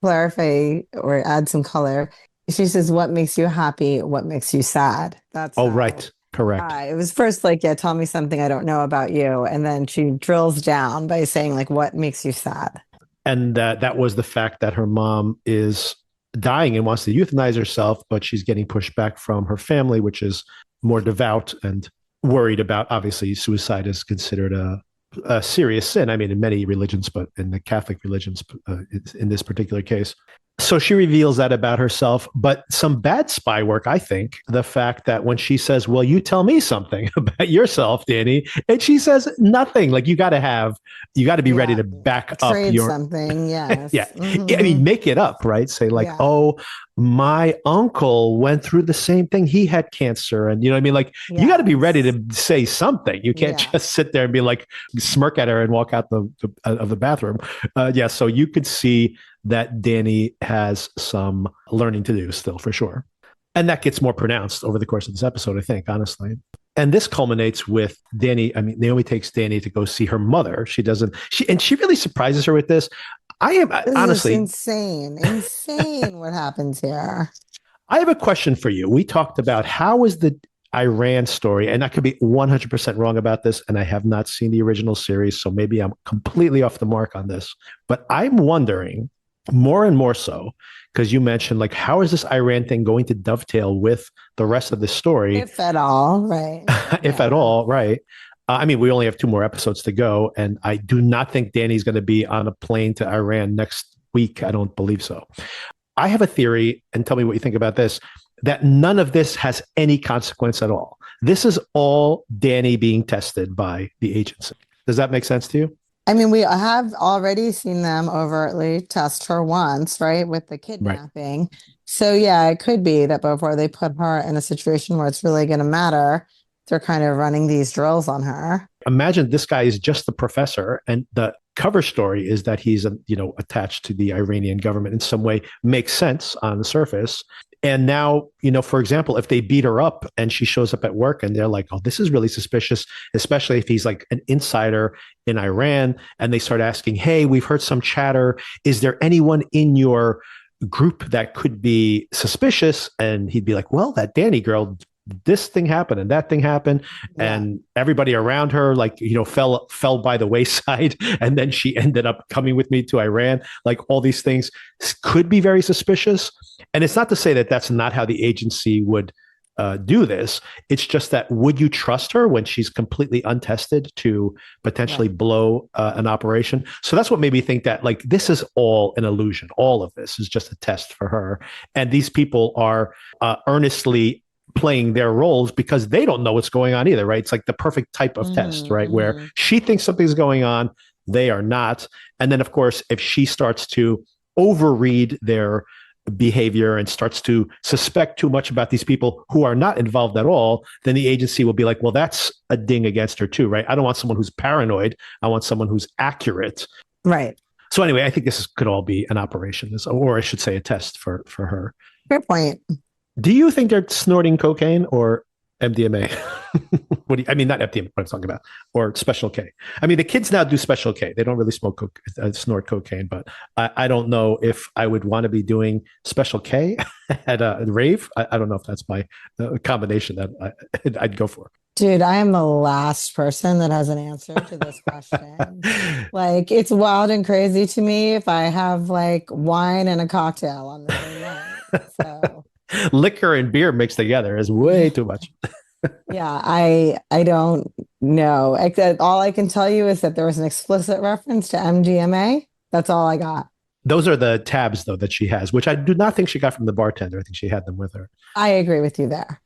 clarify or add some color. She says, what makes you happy? What makes you sad? That's right. Correct. It was first like, yeah, tell me something I don't know about you. And then she drills down by saying, like, what makes you sad? And that was the fact that her mom is dying and wants to euthanize herself, but she's getting pushed back from her family, which is more devout and worried about. Obviously, suicide is considered a serious sin. I mean, in many religions, but in the Catholic religions, in this particular case. So she reveals that about herself, but some bad spy work, I think, the fact that when she says, well, you tell me something about yourself, Danny, and she says nothing, like you got to be ready to back up your something. Yes. Yeah. I mean, make it up, right? Say like, oh, my uncle went through the same thing. He had cancer. And you know what I mean? Like you got to be ready to say something. You can't just sit there and be like, smirk at her and walk out of the bathroom. So you could see that Danny has some learning to do still, for sure. And that gets more pronounced over the course of this episode, I think, honestly. And this culminates with Naomi takes Danny to go see her mother. She really surprises her with this. This honestly is insane what happens here. I have a question for you. We talked about how is the Iran story, and I could be 100% wrong about this, and I have not seen the original series, so maybe I'm completely off the mark on this. But I'm wondering more and more so, because you mentioned, like, how is this Iran thing going to dovetail with the rest of the story? If at all, right. If at all, right. We only have 2 more episodes to go, and I do not think Danny's going to be on a plane to Iran next week. I don't believe so. I have a theory, and tell me what you think about this, that none of this has any consequence at all. This is all Danny being tested by the agency. Does that make sense to you? We have already seen them overtly test her once, right, with the kidnapping. Right. So, yeah, it could be that before they put her in a situation where it's really going to matter, they're kind of running these drills on her. Imagine this guy is just the professor, and the cover story is that he's attached to the Iranian government in some way. Makes sense on the surface. And now, for example, if they beat her up and she shows up at work and they're like, oh, this is really suspicious, especially if he's like an insider in Iran, and they start asking, hey, we've heard some chatter. Is there anyone in your group that could be suspicious? And he'd be like, well, that Danny girl, this thing happened and that thing happened, and everybody around her fell by the wayside, and then she ended up coming with me to Iran. Like, all these things could be very suspicious, and it's not to say that that's not how the agency would do this. It's just that, would you trust her when she's completely untested to potentially blow an operation? So that's what made me think that, like, this is all an illusion. All of this is just a test for her, and these people are earnestly playing their roles because they don't know what's going on either, right? It's like the perfect type of test, right? Where she thinks something's going on, they are not. And then, of course, if she starts to overread their behavior and starts to suspect too much about these people who are not involved at all, then the agency will be like, well, that's a ding against her too, right? I don't want someone who's paranoid. I want someone who's accurate. Right. So anyway, I think could all be an operation, or I should say a test for her. Fair point. Do you think they're snorting cocaine or MDMA? I mean, not MDMA, what I'm talking about, or Special K. I mean, the kids now do Special K. They don't really snort cocaine, but I don't know if I would want to be doing Special K at a rave. I don't know if that's my combination that I'd go for. Dude, I am the last person that has an answer to this question. Like, it's wild and crazy to me if I have like wine and a cocktail on the same night. So liquor and beer mixed together is way too much. yeah, I don't know. All I can tell you is that there was an explicit reference to MDMA. That's all I got. Those are the tabs, though, that she has, which I do not think she got from the bartender. I think she had them with her. I agree with you there.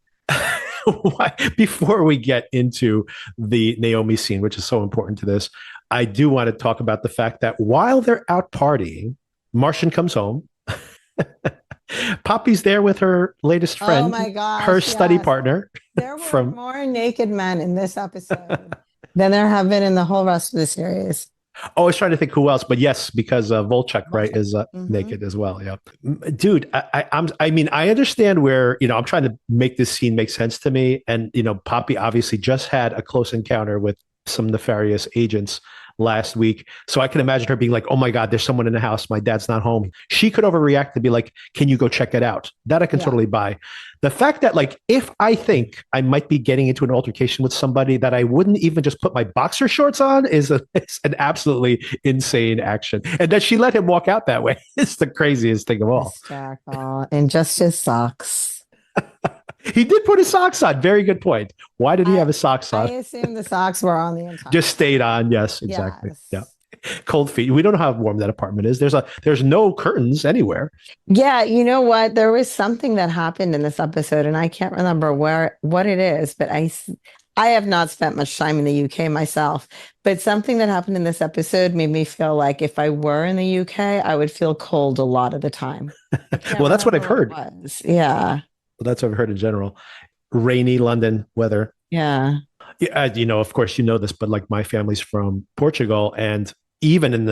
Before we get into the Naomi scene, which is so important to this, I do want to talk about the fact that while they're out partying, Martian comes home. Poppy's there with her latest friend, oh my gosh, her study partner. There were more naked men in this episode than there have been in the whole rest of the series. Oh, I was trying to think who else, but yes, because Volchek, right, is naked as well. Yeah, dude, I mean, I understand where, I'm trying to make this scene make sense to me, and Poppy obviously just had a close encounter with some nefarious agents last week, so I can imagine her being like, "Oh my God, there's someone in the house. My dad's not home." She could overreact to be like, "Can you go check it out?" That I can totally buy. The fact that, like, if I think I might be getting into an altercation with somebody, that I wouldn't even just put my boxer shorts on is an absolutely insane action. And that she let him walk out that way is the craziest thing of all. And just his socks. He did put his socks on. Very good point. Why did he have his socks on? I assume the socks were on the entire. Just stayed on. Yes, exactly. Yes. Yeah. Cold feet. We don't know how warm that apartment is. There's no curtains anywhere. Yeah, you know what? There was something that happened in this episode, and I can't remember what it is, but I have not spent much time in the UK myself, but something that happened in this episode made me feel like if I were in the UK, I would feel cold a lot of the time. Well, that's what I've heard. Yeah. Well, that's what I've heard in general. Rainy London weather. Yeah. Of course, this, but like my family's from Portugal, and even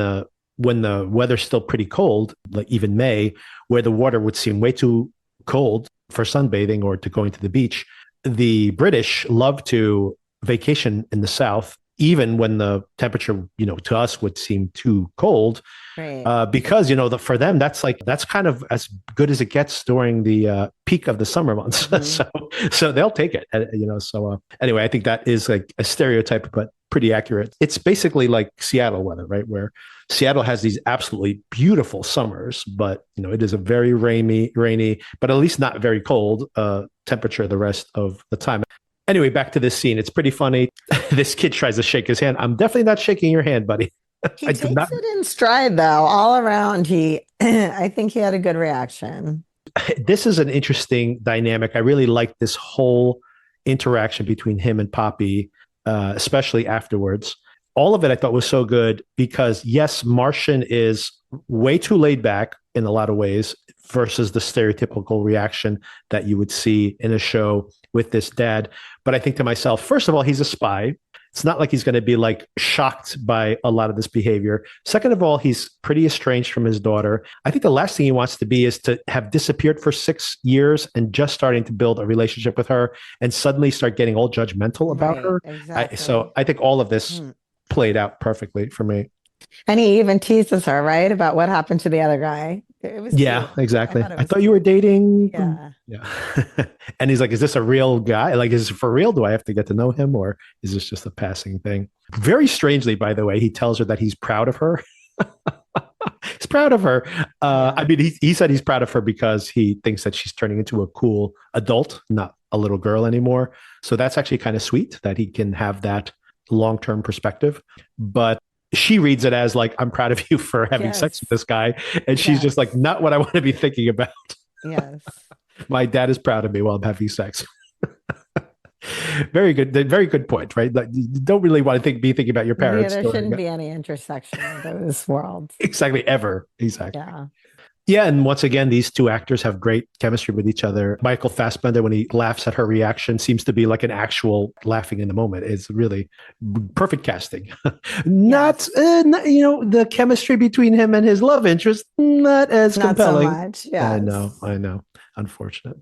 when the weather's still pretty cold, like even May, where the water would seem way too cold for sunbathing or to going to the beach, the British love to vacation in the south, even when the temperature, to us would seem too cold. Right. Because, for them, that's kind of as good as it gets during the peak of the summer months. Mm-hmm. so they'll take it, anyway, I think that is like a stereotype, but pretty accurate. It's basically like Seattle weather, right? Where Seattle has these absolutely beautiful summers, but, it is a very rainy, but at least not very cold temperature the rest of the time. Anyway, back to this scene. It's pretty funny. This kid tries to shake his hand. I'm definitely not shaking your hand, buddy. He takes it in stride, though. All around, I think he had a good reaction. This is an interesting dynamic. I really like this whole interaction between him and Poppy, especially afterwards. All of it I thought was so good because, yes, Martian is way too laid back in a lot of ways versus the stereotypical reaction that you would see in a show with this dad. But I think to myself, first of all, he's a spy. It's not like he's going to be like shocked by a lot of this behavior. Second of all, he's pretty estranged from his daughter. I think the last thing he wants to be is to have disappeared for 6 years and just starting to build a relationship with her and suddenly start getting all judgmental about her. Exactly. So I think all of this played out perfectly for me. And he even teases her, right, about what happened to the other guy. It was cute. Exactly. I thought you were dating. Yeah. And he's like, is this a real guy? Like, is it for real? Do I have to get to know him, or is this just a passing thing? Very strangely, by the way, he tells her that he's proud of her. He's proud of her. I mean, he said he's proud of her because he thinks that she's turning into a cool adult, not a little girl anymore. So that's actually kind of sweet that he can have that long-term perspective. But she reads it as like, I'm proud of you for having sex with this guy. And she's just like, not what I want to be thinking about. Yes. My dad is proud of me while I'm having sex. Very good. Very good point, right? Like, you don't really want to be thinking about your parents. There shouldn't be any intersection of those worlds. Exactly. Ever. Exactly. Yeah. Yeah, and once again, these two actors have great chemistry with each other. Michael Fassbender, when he laughs at her reaction, seems to be like an actual laughing in the moment. It's really perfect casting. The chemistry between him and his love interest, not as Not so compelling. much. Yes. I know. Unfortunate.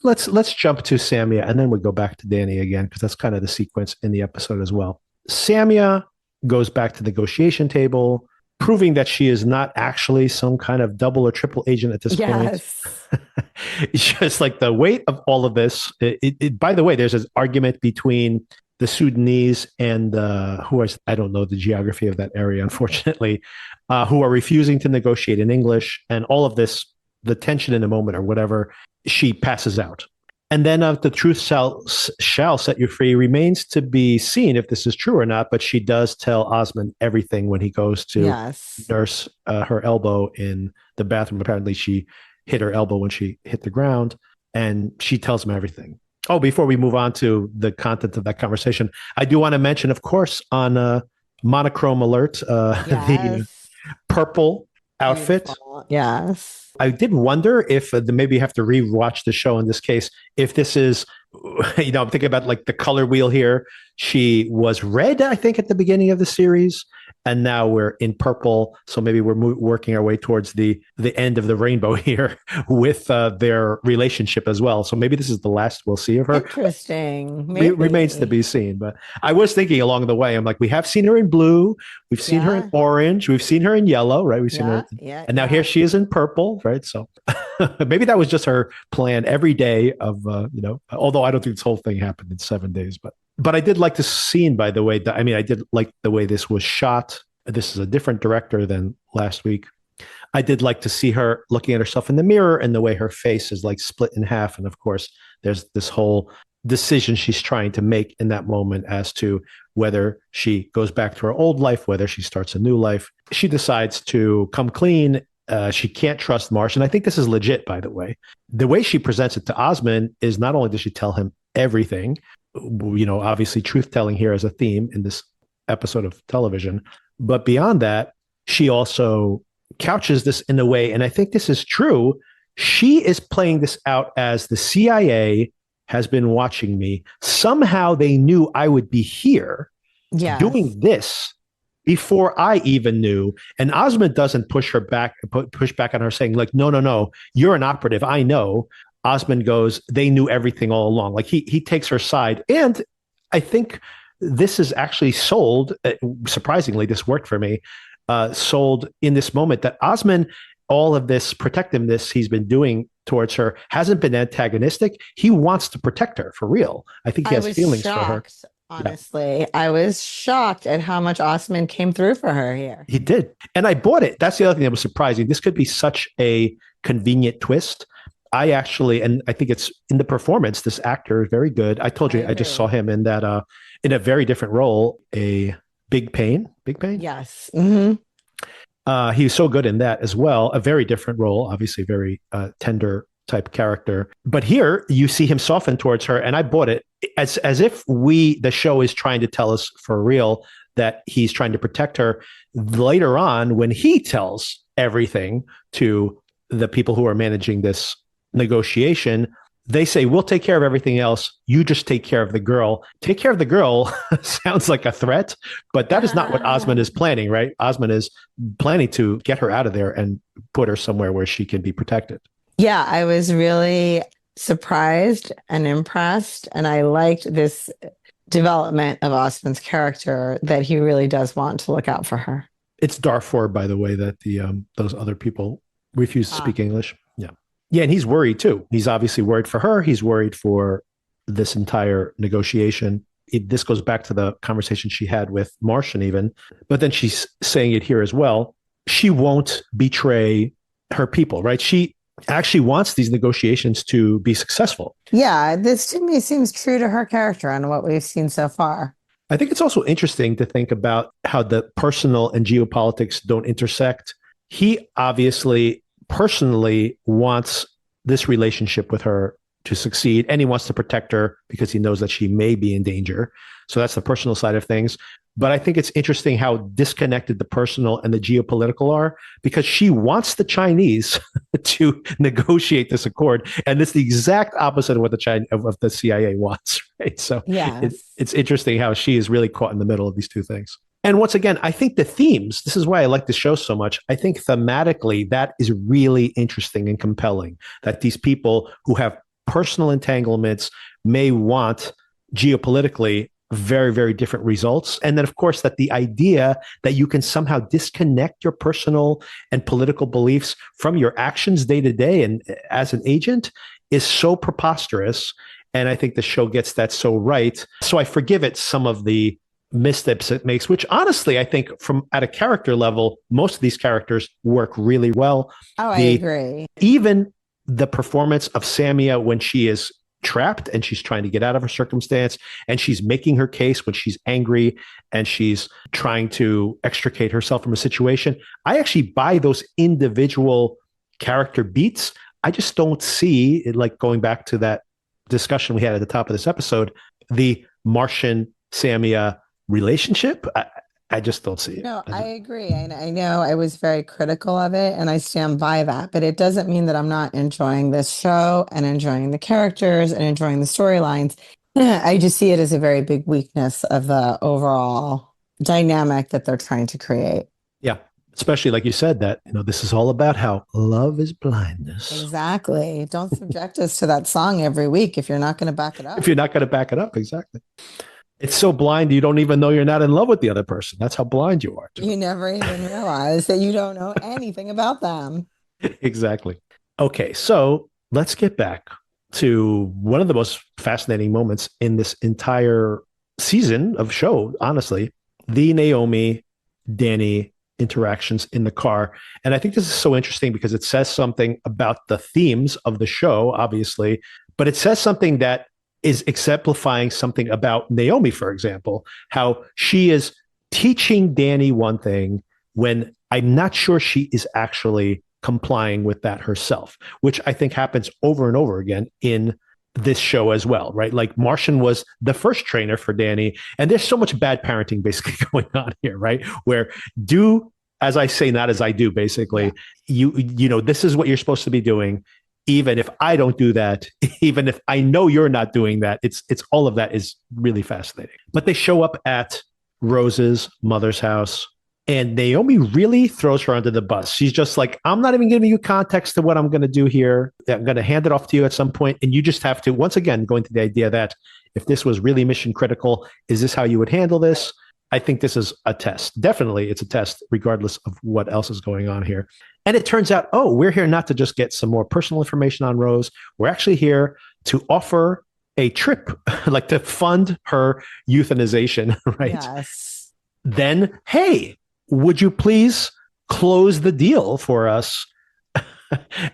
Let's jump to Samia, and then we go back to Danny again, because that's kind of the sequence in the episode as well. Samia goes back to the negotiation table, proving that she is not actually some kind of double or triple agent at this point. It's just like the weight of all of this. By the way, there's this argument between the Sudanese and I don't know the geography of that area, unfortunately, who are refusing to negotiate in English, and all of this, the tension in the moment or whatever, she passes out. And then the truth shall set you free remains to be seen if this is true or not. But she does tell Osman everything when he goes to nurse her elbow in the bathroom. Apparently, she hit her elbow when she hit the ground, and she tells him everything. Oh, before we move on to the content of that conversation, I do want to mention, of course, on monochrome alert, the purple outfit. Beautiful. Yes. I did wonder if maybe you have to rewatch the show in this case, if this is, I'm thinking about like the color wheel here. She was red, I think, at the beginning of the series, and now we're in purple. So maybe we're working our way towards the end of the rainbow here with their relationship as well. So maybe this is the last we'll see of her. Interesting. It remains to be seen. But I was thinking along the way, I'm like, we have seen her in blue, we've seen her in orange, we've seen her in yellow, right? We've seen her, and now here she is in purple, right? So maybe that was just her plan every day of, although I don't think this whole thing happened in 7 days, but I did like the scene, by the way. I did like the way this was shot. This is a different director than last week. I did like to see her looking at herself in the mirror, and the way her face is like split in half. And of course, there's this whole decision she's trying to make in that moment as to whether she goes back to her old life, whether she starts a new life. She decides to come clean. She can't trust Martian. I think this is legit, by the way. The way she presents it to Osman is not only does she tell him everything, obviously truth telling here as a theme in this episode of television, but beyond that, she also couches this in a way, and I think this is true. She is playing this out as the CIA has been watching me. Somehow they knew I would be here doing this before I even knew. And Osman doesn't push back on her saying like, no, you're an operative. I know. Osman goes, they knew everything all along. Like he takes her side. And I think this is actually sold. Surprisingly, this worked for me. Sold in this moment that Osman, all of this protectiveness he's been doing towards her hasn't been antagonistic. He wants to protect her for real. I think he has feelings for her. Honestly, I was shocked at how much Osman came through for her here. He did. And I bought it. That's the other thing that was surprising. This could be such a convenient twist. I think it's in the performance. This actor is very good. I told you, I just saw him in that, in a very different role, a Big Pain. Yes. Mm-hmm. He was so good in that as well. A very different role, obviously very tender type character. But here you see him soften towards her, and I bought it as if the show is trying to tell us for real that he's trying to protect her. Later on, when he tells everything to the people who are managing this negotiation, they say, we'll take care of everything else. You just take care of the girl. Take care of the girl sounds like a threat, but that is not what Osman is planning, right? Osman is planning to get her out of there and put her somewhere where she can be protected. Yeah, I was really surprised and impressed. And I liked this development of Osman's character, that he really does want to look out for her. It's Darfur, by the way, that those other people refuse to speak English. Yeah, and he's worried too. He's obviously worried for her. He's worried for this entire negotiation. This goes back to the conversation she had with Martian even, but then she's saying it here as well. She won't betray her people, right? She actually wants these negotiations to be successful. Yeah, this to me seems true to her character and what we've seen so far. I think it's also interesting to think about how the personal and geopolitics don't intersect. He obviously personally wants this relationship with her to succeed, and he wants to protect her because he knows that she may be in danger. So that's the personal side of things. But I think it's interesting how disconnected the personal and the geopolitical are, because she wants the Chinese to negotiate this accord, and it's the exact opposite of what the CIA wants. Right? So it's interesting how she is really caught in the middle of these two things. And once again, I think the themes, this is why I like the show so much. I think thematically that is really interesting and compelling, that these people who have personal entanglements may want geopolitically very, very different results. And then, of course, that the idea that you can somehow disconnect your personal and political beliefs from your actions day to day and as an agent is so preposterous. And I think the show gets that so right. So I forgive it some of the missteps it makes, which honestly, I think from at a character level, most of these characters work really well. I agree. Even the performance of Samia when she is trapped and she's trying to get out of her circumstance and she's making her case when she's angry and she's trying to extricate herself from a situation. I actually buy those individual character beats. I just don't see it, like going back to that discussion we had at the top of this episode, the Martian Samia relationship. I just don't see it. No, I agree. I know I was very critical of it and I stand by that, but it doesn't mean that I'm not enjoying this show and enjoying the characters and enjoying the storylines. I just see it as a very big weakness of the overall dynamic that they're trying to create. Yeah. Especially like you said, that, this is all about how love is blindness. Exactly. Don't subject us to that song every week if you're not going to back it up. If you're not going to back it up, exactly. It's so blind you don't even know you're not in love with the other person. That's how blind you are. You never even realize that you don't know anything about them. Exactly. Okay, so let's get back to one of the most fascinating moments in this entire season of show, honestly, the Naomi, Danny interactions in the car. And I think this is so interesting because it says something about the themes of the show, obviously, but it says something that is exemplifying something about Naomi, for example, how she is teaching Danny one thing when I'm not sure she is actually complying with that herself, which I think happens over and over again in this show as well, right? Like Martian was the first trainer for Danny, and there's so much bad parenting basically going on here, right? Where do as I say, not as I do, basically. Yeah. This is what you're supposed to be doing. Even if I don't do that, even if I know you're not doing that, it's all of that is really fascinating. But they show up at Rose's mother's house, and Naomi really throws her under the bus. She's just like, I'm not even giving you context to what I'm going to do here. I'm going to hand it off to you at some point, and you just have to, once again, go into the idea that if this was really mission critical, is this how you would handle this? I think this is a test. Definitely, it's a test, regardless of what else is going on here. And it turns out, we're here not to just get some more personal information on Rose. We're actually here to offer a trip, like to fund her euthanization, right? Yes. Then, hey, would you please close the deal for us?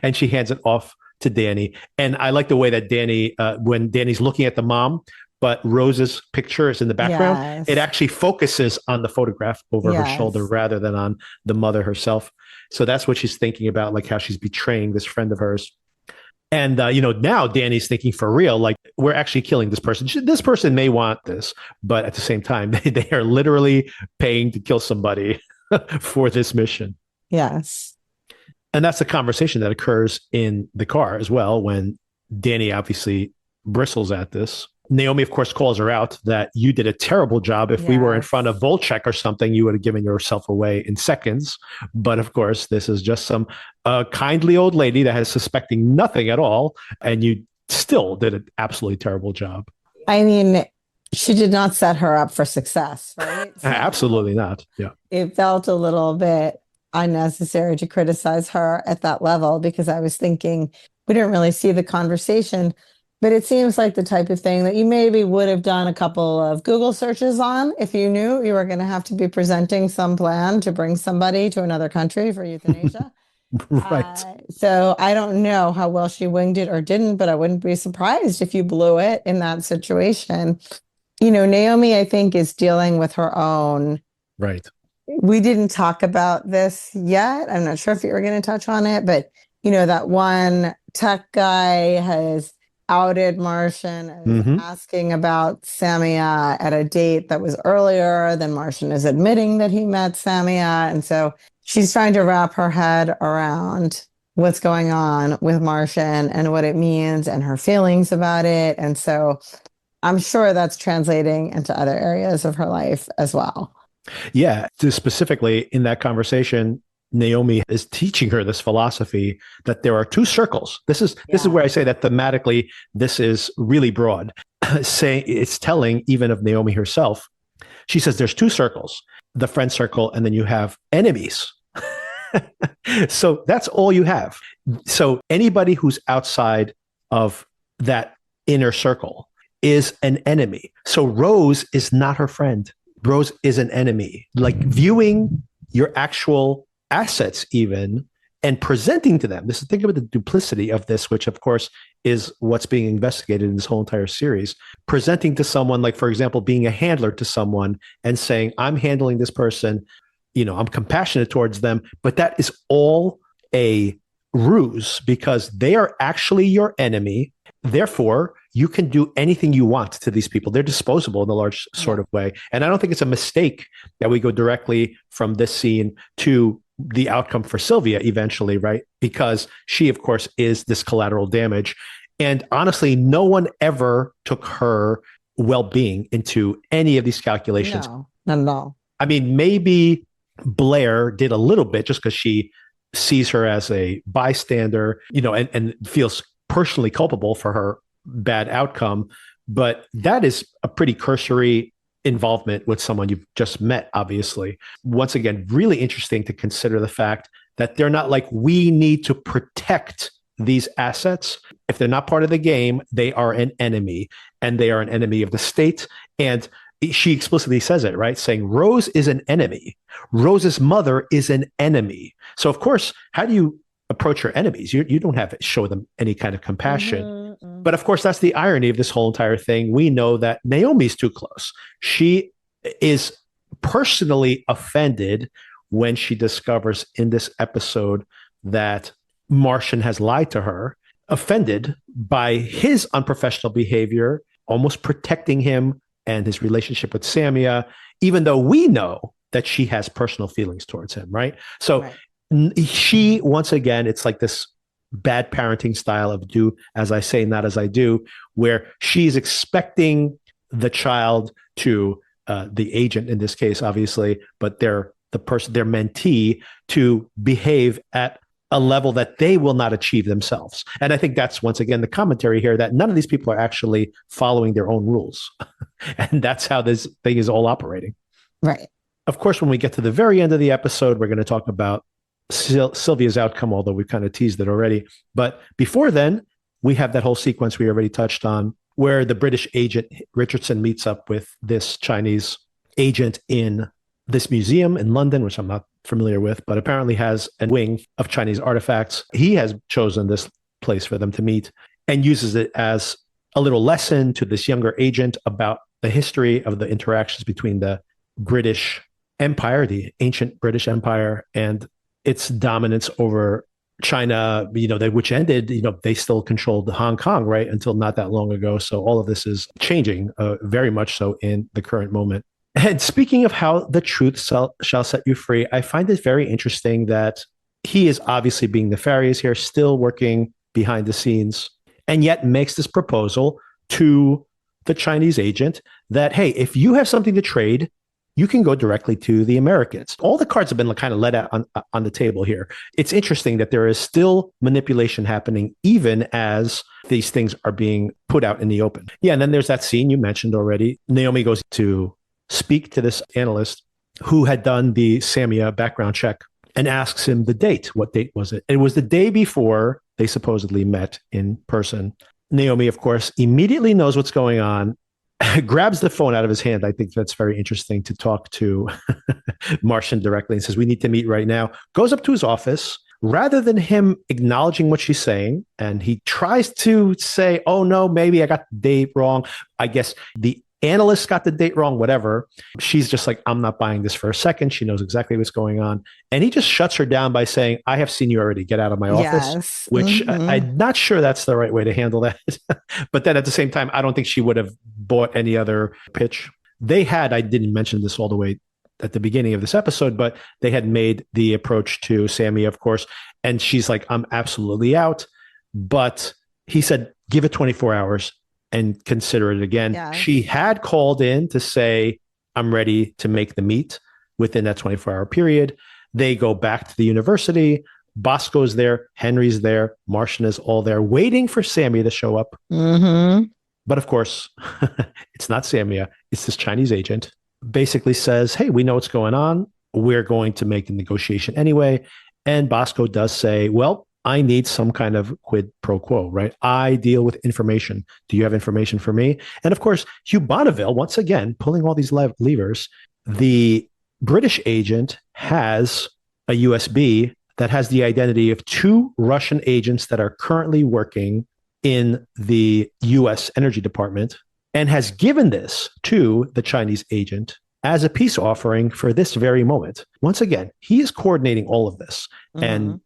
And she hands it off to Danny. And I like the way that Danny, when Danny's looking at the mom, but Rose's picture is in the background, yes, it actually focuses on the photograph over her shoulder rather than on the mother herself. So that's what she's thinking about, like how she's betraying this friend of hers. And, now Danny's thinking for real, like, we're actually killing this person. This person may want this, but at the same time, they are literally paying to kill somebody for this mission. Yes. And that's the conversation that occurs in the car as well, when Danny obviously bristles at this. Naomi, of course, calls her out that you did a terrible job. If we were in front of Volchek or something, you would have given yourself away in seconds. But of course, this is just some kindly old lady that is suspecting nothing at all. And you still did an absolutely terrible job. I mean, she did not set her up for success, right? So absolutely not. Yeah. It felt a little bit unnecessary to criticize her at that level, because I was thinking we didn't really see the conversation. But it seems like the type of thing that you maybe would have done a couple of Google searches on if you knew you were going to have to be presenting some plan to bring somebody to another country for euthanasia. Right. So I don't know how well she winged it or didn't, but I wouldn't be surprised if you blew it in that situation. Naomi, I think, is dealing with her own. Right. We didn't talk about this yet. I'm not sure if you were going to touch on it, but, that one tech guy has outed Martian as Mhm. asking about Samia at a date that was earlier. Then Martian is admitting that he met Samia. And so she's trying to wrap her head around what's going on with Martian and what it means and her feelings about it. And so I'm sure that's translating into other areas of her life as well. Yeah, specifically in that conversation, Naomi is teaching her this philosophy that there are two circles. This is where I say that thematically this is really broad. Saying it's telling even of Naomi herself. She says there's two circles, the friend circle, and then you have enemies. So that's all you have. So anybody who's outside of that inner circle is an enemy. So Rose is not her friend. Rose is an enemy. Like viewing your actual assets even and presenting to them. Think about the duplicity of this, which of course is what's being investigated in this whole entire series. Presenting to someone, like for example, being a handler to someone and saying, I'm handling this person, I'm compassionate towards them, but that is all a ruse because they are actually your enemy. Therefore, you can do anything you want to these people. They're disposable in a large sort of way. And I don't think it's a mistake that we go directly from this scene to the outcome for Sylvia eventually, right? Because she, of course, is this collateral damage. And honestly, no one ever took her well-being into any of these calculations. No, not at all. I mean, maybe Blair did a little bit just because she sees her as a bystander, and feels personally culpable for her bad outcome. But that is a pretty cursory involvement with someone you've just met, obviously. Once again, really interesting to consider the fact that they're not like, we need to protect these assets. If they're not part of the game, they are an enemy, and they are an enemy of the state. And she explicitly says it, right? Saying Rose is an enemy. Rose's mother is an enemy. So of course, how do you approach your enemies? You don't have to show them any kind of compassion. Mm-hmm. But of course, that's the irony of this whole entire thing. We know that Naomi's too close. She is personally offended when she discovers in this episode that Martian has lied to her, offended by his unprofessional behavior, almost protecting him and his relationship with Samia, even though we know that she has personal feelings towards him, right? So she, once again, it's like this bad parenting style of do as I say, not as I do, where she's expecting the child to, the agent in this case, obviously, but their mentee to behave at a level that they will not achieve themselves. And I think that's, once again, the commentary here that none of these people are actually following their own rules. And that's how this thing is all operating. Right. Of course, when we get to the very end of the episode, we're going to talk about Sylvia's outcome, although we've kind of teased it already. But before then, we have that whole sequence we already touched on where the British agent Richardson meets up with this Chinese agent in this museum in London, which I'm not familiar with, but apparently has a wing of Chinese artifacts. He has chosen this place for them to meet and uses it as a little lesson to this younger agent about the history of the interactions between the British Empire, the ancient British Empire, and its dominance over China, which ended, they still controlled Hong Kong, right, until not that long ago. So all of this is changing very much so in the current moment. And speaking of how the truth shall set you free, I find it very interesting that he is obviously being nefarious here, still working behind the scenes, and yet makes this proposal to the Chinese agent that, hey, if you have something to trade, you can go directly to the Americans. All the cards have been kind of let out on the table here. It's interesting that there is still manipulation happening even as these things are being put out in the open. Yeah, and then there's that scene you mentioned already. Naomi goes to speak to this analyst who had done the Samia background check and asks him the date. What date was it? It was the day before they supposedly met in person. Naomi, of course, immediately knows what's going on, grabs the phone out of his hand. I think that's very interesting to talk to Martian directly and says, we need to meet right now. Goes up to his office. Rather than him acknowledging what she's saying, and he tries to say, oh, no, maybe I got the date wrong. I guess the analysts got the date wrong, whatever. She's just like, I'm not buying this for a second. She knows exactly what's going on. And he just shuts her down by saying, I have seen you already. Get out of my office. Yes. Which I'm not sure that's the right way to handle that. But then at the same time, I don't think she would have bought any other pitch. I didn't mention this all the way at the beginning of this episode, but they had made the approach to Samia, of course. And she's like, I'm absolutely out. But he said, give it 24 hours and consider it again. Yeah. She had called in to say, I'm ready to make the meet within that 24-hour period. They go back to the university. Bosco's there. Henry's there. Martian is all there waiting for Samia to show up. Mm-hmm. But of course, it's not Samia. It's this Chinese agent. Basically says, hey, we know what's going on. We're going to make a negotiation anyway. And Bosco does say, well, I need some kind of quid pro quo, right? I deal with information. Do you have information for me? And of course, Hugh Bonneville, once again, pulling all these levers. The British agent has a USB that has the identity of 2 Russian agents that are currently working in the US Energy Department, and has given this to the Chinese agent as a peace offering for this very moment. Once again, he is coordinating all of this. Mm-hmm. And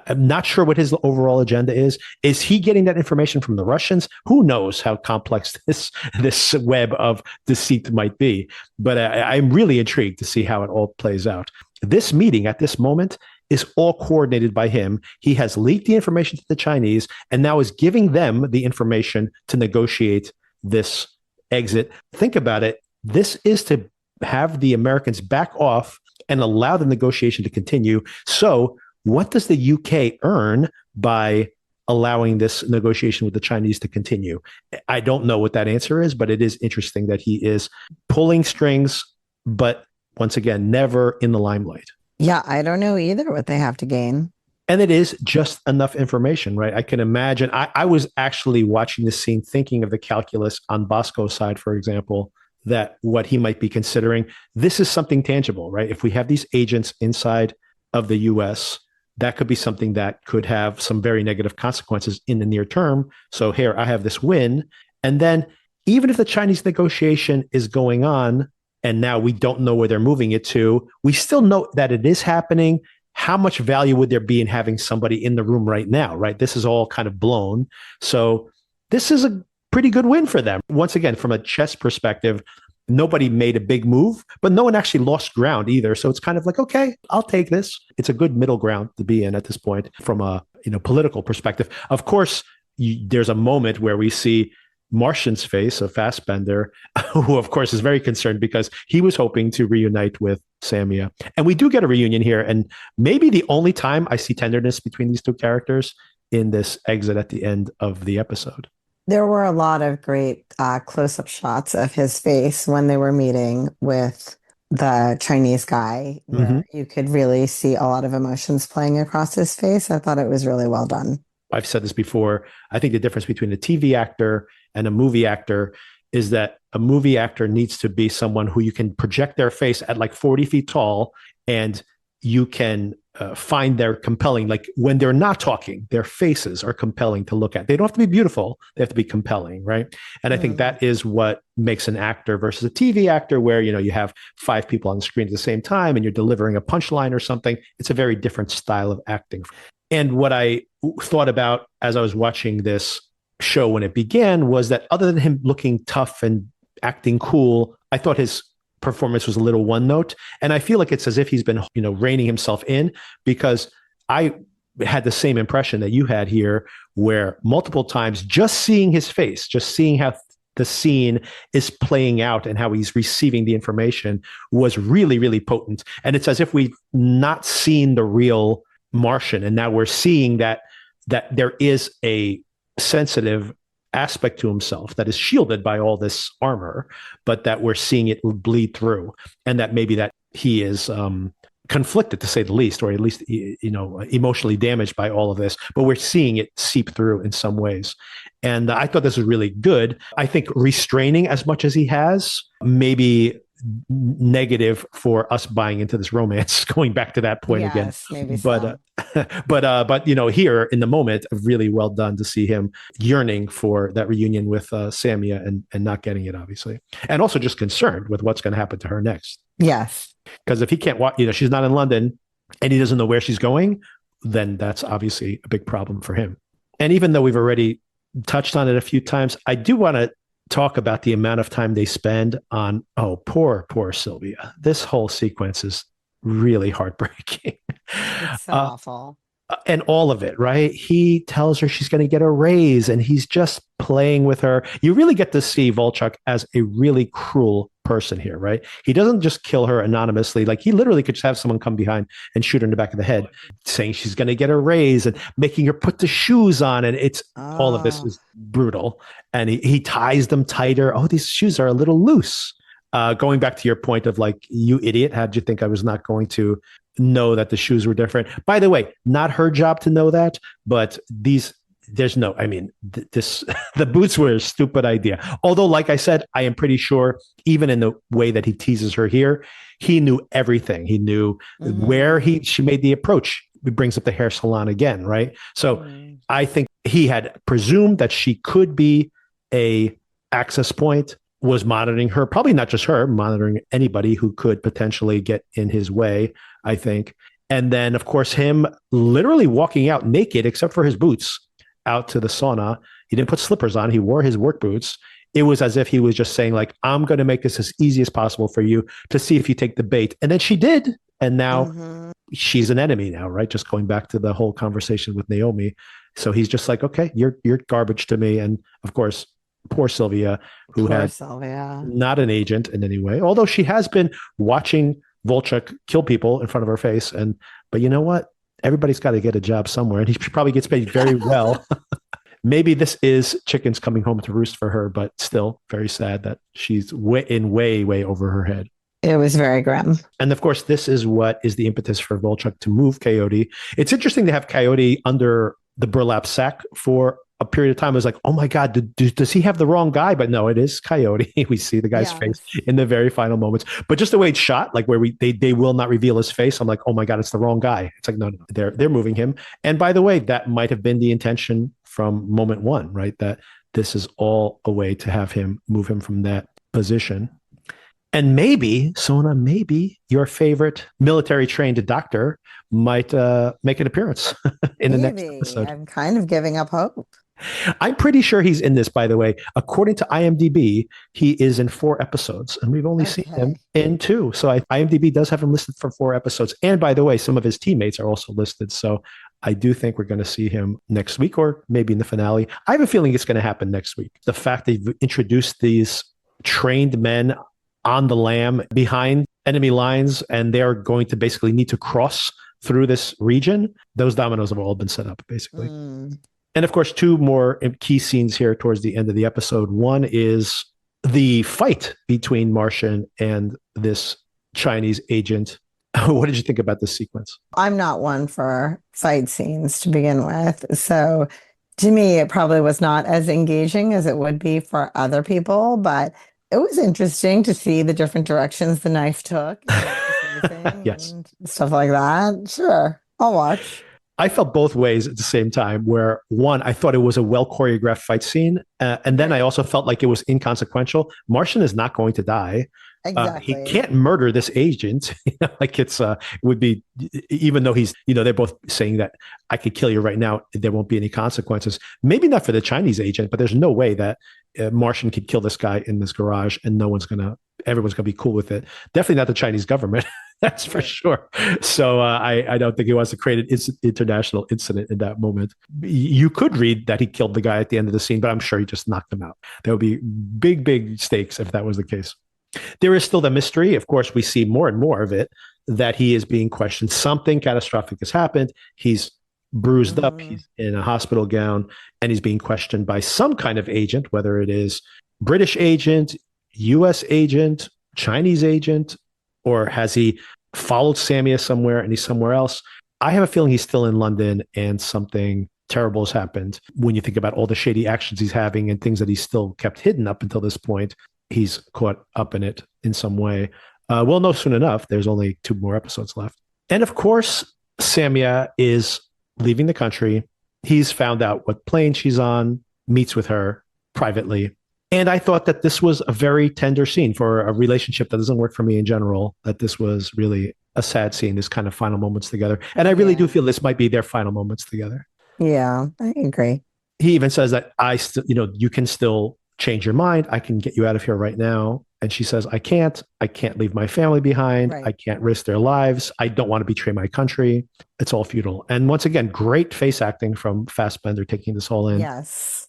I'm not sure what his overall agenda is. Is he getting that information from the Russians? Who knows how complex this web of deceit might be. But I'm really intrigued to see how it all plays out. This meeting at this moment is all coordinated by him. He has leaked the information to the Chinese and now is giving them the information to negotiate this exit. Think about it. This is to have the Americans back off and allow the negotiation to continue. So what does the UK earn by allowing this negotiation with the Chinese to continue? I don't know what that answer is, but it is interesting that he is pulling strings, but once again, never in the limelight. Yeah, I don't know either what they have to gain. And it is just enough information, right? I can imagine. I was actually watching this scene thinking of the calculus on Bosco's side, for example, that what he might be considering. This is something tangible, right? If we have these agents inside of the US, that could be something that could have some very negative consequences in the near term. So here, I have this win. And then even if the Chinese negotiation is going on, and now we don't know where they're moving it to, we still know that it is happening. How much value would there be in having somebody in the room right now, right? This is all kind of blown. So this is a pretty good win for them. Once again, from a chess perspective, nobody made a big move, but no one actually lost ground either. So it's kind of like, okay, I'll take this. It's a good middle ground to be in at this point from a political perspective. Of course, there's a moment where we see Martian's face, a Fassbender, who of course is very concerned because he was hoping to reunite with Samia. And we do get a reunion here. And maybe the only time I see tenderness between these two characters in this exit at the end of the episode. There were a lot of great close-up shots of his face when they were meeting with the Chinese guy, where you could really see a lot of emotions playing across his face. I thought it was really well done. I've said this before. I think the difference between a TV actor and a movie actor is that a movie actor needs to be someone who you can project their face at like 40 feet tall, and you can find their compelling, like when they're not talking, their faces are compelling to look at. They don't have to be beautiful. They have to be compelling, right? And I think that is what makes an actor versus a TV actor where, you have 5 people on the screen at the same time and you're delivering a punchline or something. It's a very different style of acting. And what I thought about as I was watching this show when it began was that other than him looking tough and acting cool, I thought his performance was a little one note. And I feel like it's as if he's been, reining himself in, because I had the same impression that you had here, where multiple times just seeing his face, just seeing how the scene is playing out and how he's receiving the information was really, really potent. And it's as if we've not seen the real Martian. And now we're seeing that there is a sensitive aspect to himself that is shielded by all this armor, but that we're seeing it bleed through, and that maybe that he is conflicted, to say the least, or at least emotionally damaged by all of this, but we're seeing it seep through in some ways. And I thought this was really good. I think restraining as much as he has, maybe negative for us buying into this romance, going back to that point again. Yes, maybe But so. but here in the moment, really well done to see him yearning for that reunion with Samia and not getting it, obviously, and also just concerned with what's going to happen to her next. Yes. Because if he can't walk, she's not in London and he doesn't know where she's going, then that's obviously a big problem for him. And even though we've already touched on it a few times, I do want to talk about the amount of time they spend on, poor Sylvia. This whole sequence is really heartbreaking. It's so awful. And all of it, right? He tells her she's going to get a raise and he's just playing with her. You really get to see Volchek as a really cruel person here, right? He doesn't just kill her anonymously. Like he literally could just have someone come behind and shoot her in the back of the head, saying she's going to get a raise and making her put the shoes on. And it's all of this is brutal. And he ties them tighter. Oh, these shoes are a little loose. Going back to your point of like, you idiot, how'd you think I was not going to know that the shoes were different? By the way, not her job to know that, but the boots were a stupid idea. Although, like I said, I am pretty sure even in the way that he teases her here, he knew everything. He knew where she made the approach. It brings up the hair salon again, right? So I think he had presumed that she could be a access point, was monitoring her, probably not just her, monitoring anybody who could potentially get in his way, I think. And then, of course, him literally walking out naked, except for his boots, out to the sauna. He didn't put slippers on. He wore his work boots. It was as if he was just saying, like, I'm going to make this as easy as possible for you to see if you take the bait. And then she did. And now she's an enemy now, right? Just going back to the whole conversation with Naomi. So he's just like, okay, you're garbage to me. And of course, poor Sylvia, who not an agent in any way, although she has been watching Volchek kill people in front of her face. But you know what? Everybody's got to get a job somewhere, and he probably gets paid very well. Maybe this is chickens coming home to roost for her, but still very sad that she's way over her head. It was very grim. And of course, this is what is the impetus for Volchek to move Coyote. It's interesting to have Coyote under the burlap sack for a period of time. It was like, oh my God, does he have the wrong guy? But no, it is Coyote. We see the guy's face in the very final moments. But just the way it's shot, like where they will not reveal his face. I'm like, oh my God, it's the wrong guy. It's like, no, they're moving him. And by the way, that might have been the intention from moment one, right? That this is all a way to have him move him from that position. And maybe, Sona, maybe your favorite military trained doctor might make an appearance in the next episode. I'm kind of giving up hope. I'm pretty sure he's in this, by the way. According to IMDb, he is in 4 episodes, and we've only seen him in 2. So IMDb does have him listed for 4 episodes. And by the way, some of his teammates are also listed. So I do think we're going to see him next week or maybe in the finale. I have a feeling it's going to happen next week. The fact they've introduced these trained men on the lam behind enemy lines, and they're going to basically need to cross through this region. Those dominoes have all been set up, basically. And of course, 2 more key scenes here towards the end of the episode. One is the fight between Martian and this Chinese agent. What did you think about this sequence? I'm not one for fight scenes to begin with. So to me, it probably was not as engaging as it would be for other people, but it was interesting to see the different directions the knife took. Yes. And stuff like that. Sure, I'll watch. I felt both ways at the same time, where one, I thought it was a well choreographed fight scene. And then I also felt like it was inconsequential. Martian is not going to die. Exactly. He can't murder this agent. Like it would be, even though he's, they're both saying that I could kill you right now. There won't be any consequences. Maybe not for the Chinese agent, but there's no way that Martian could kill this guy in this garage and everyone's going to be cool with it. Definitely not the Chinese government. That's for sure. So I don't think he wants to create an international incident in that moment. You could read that he killed the guy at the end of the scene, but I'm sure he just knocked him out. There would be big stakes if that was the case. There is still the mystery. Of course, we see more and more of it, that he is being questioned. Something catastrophic has happened. He's bruised up. He's in a hospital gown, and he's being questioned by some kind of agent, whether it is British agent, U.S. agent, Chinese agent, or has he followed Samia somewhere and he's somewhere else? I have a feeling he's still in London and something terrible has happened. When you think about all the shady actions he's having and things that he's still kept hidden up until this point, he's caught up in it. in some way. We'll know soon enough. There's only 2 more episodes left. And of course, Samia is leaving the country. He's found out what plane she's on, meets with her privately. And I thought that this was a very tender scene for a relationship that doesn't work for me in general, that this was really a sad scene, this kind of final moments together. And I really do feel this might be their final moments together. Yeah, I agree. He even says that you can still change your mind. I can get you out of here right now. And she says, I can't leave my family behind. Right. I can't risk their lives. I don't want to betray my country. It's all futile. And once again, great face acting from Fassbender taking this all in. Yes.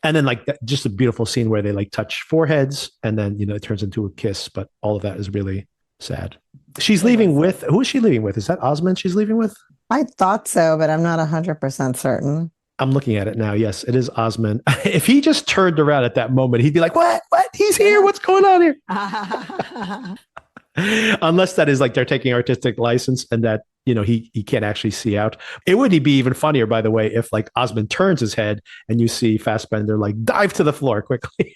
And then just a beautiful scene where they touch foreheads and then, it turns into a kiss. But all of that is really sad. She's leaving with, who is she leaving with? Is that Osman she's leaving with? I thought so, but I'm not 100% certain. I'm looking at it now. Yes, it is Osman. If he just turned around at that moment, he'd be like, what? He's here. What's going on here? Unless that is they're taking artistic license and that, he can't actually see out. It would be even funnier, by the way, if Osman turns his head and you see Fassbender dive to the floor quickly.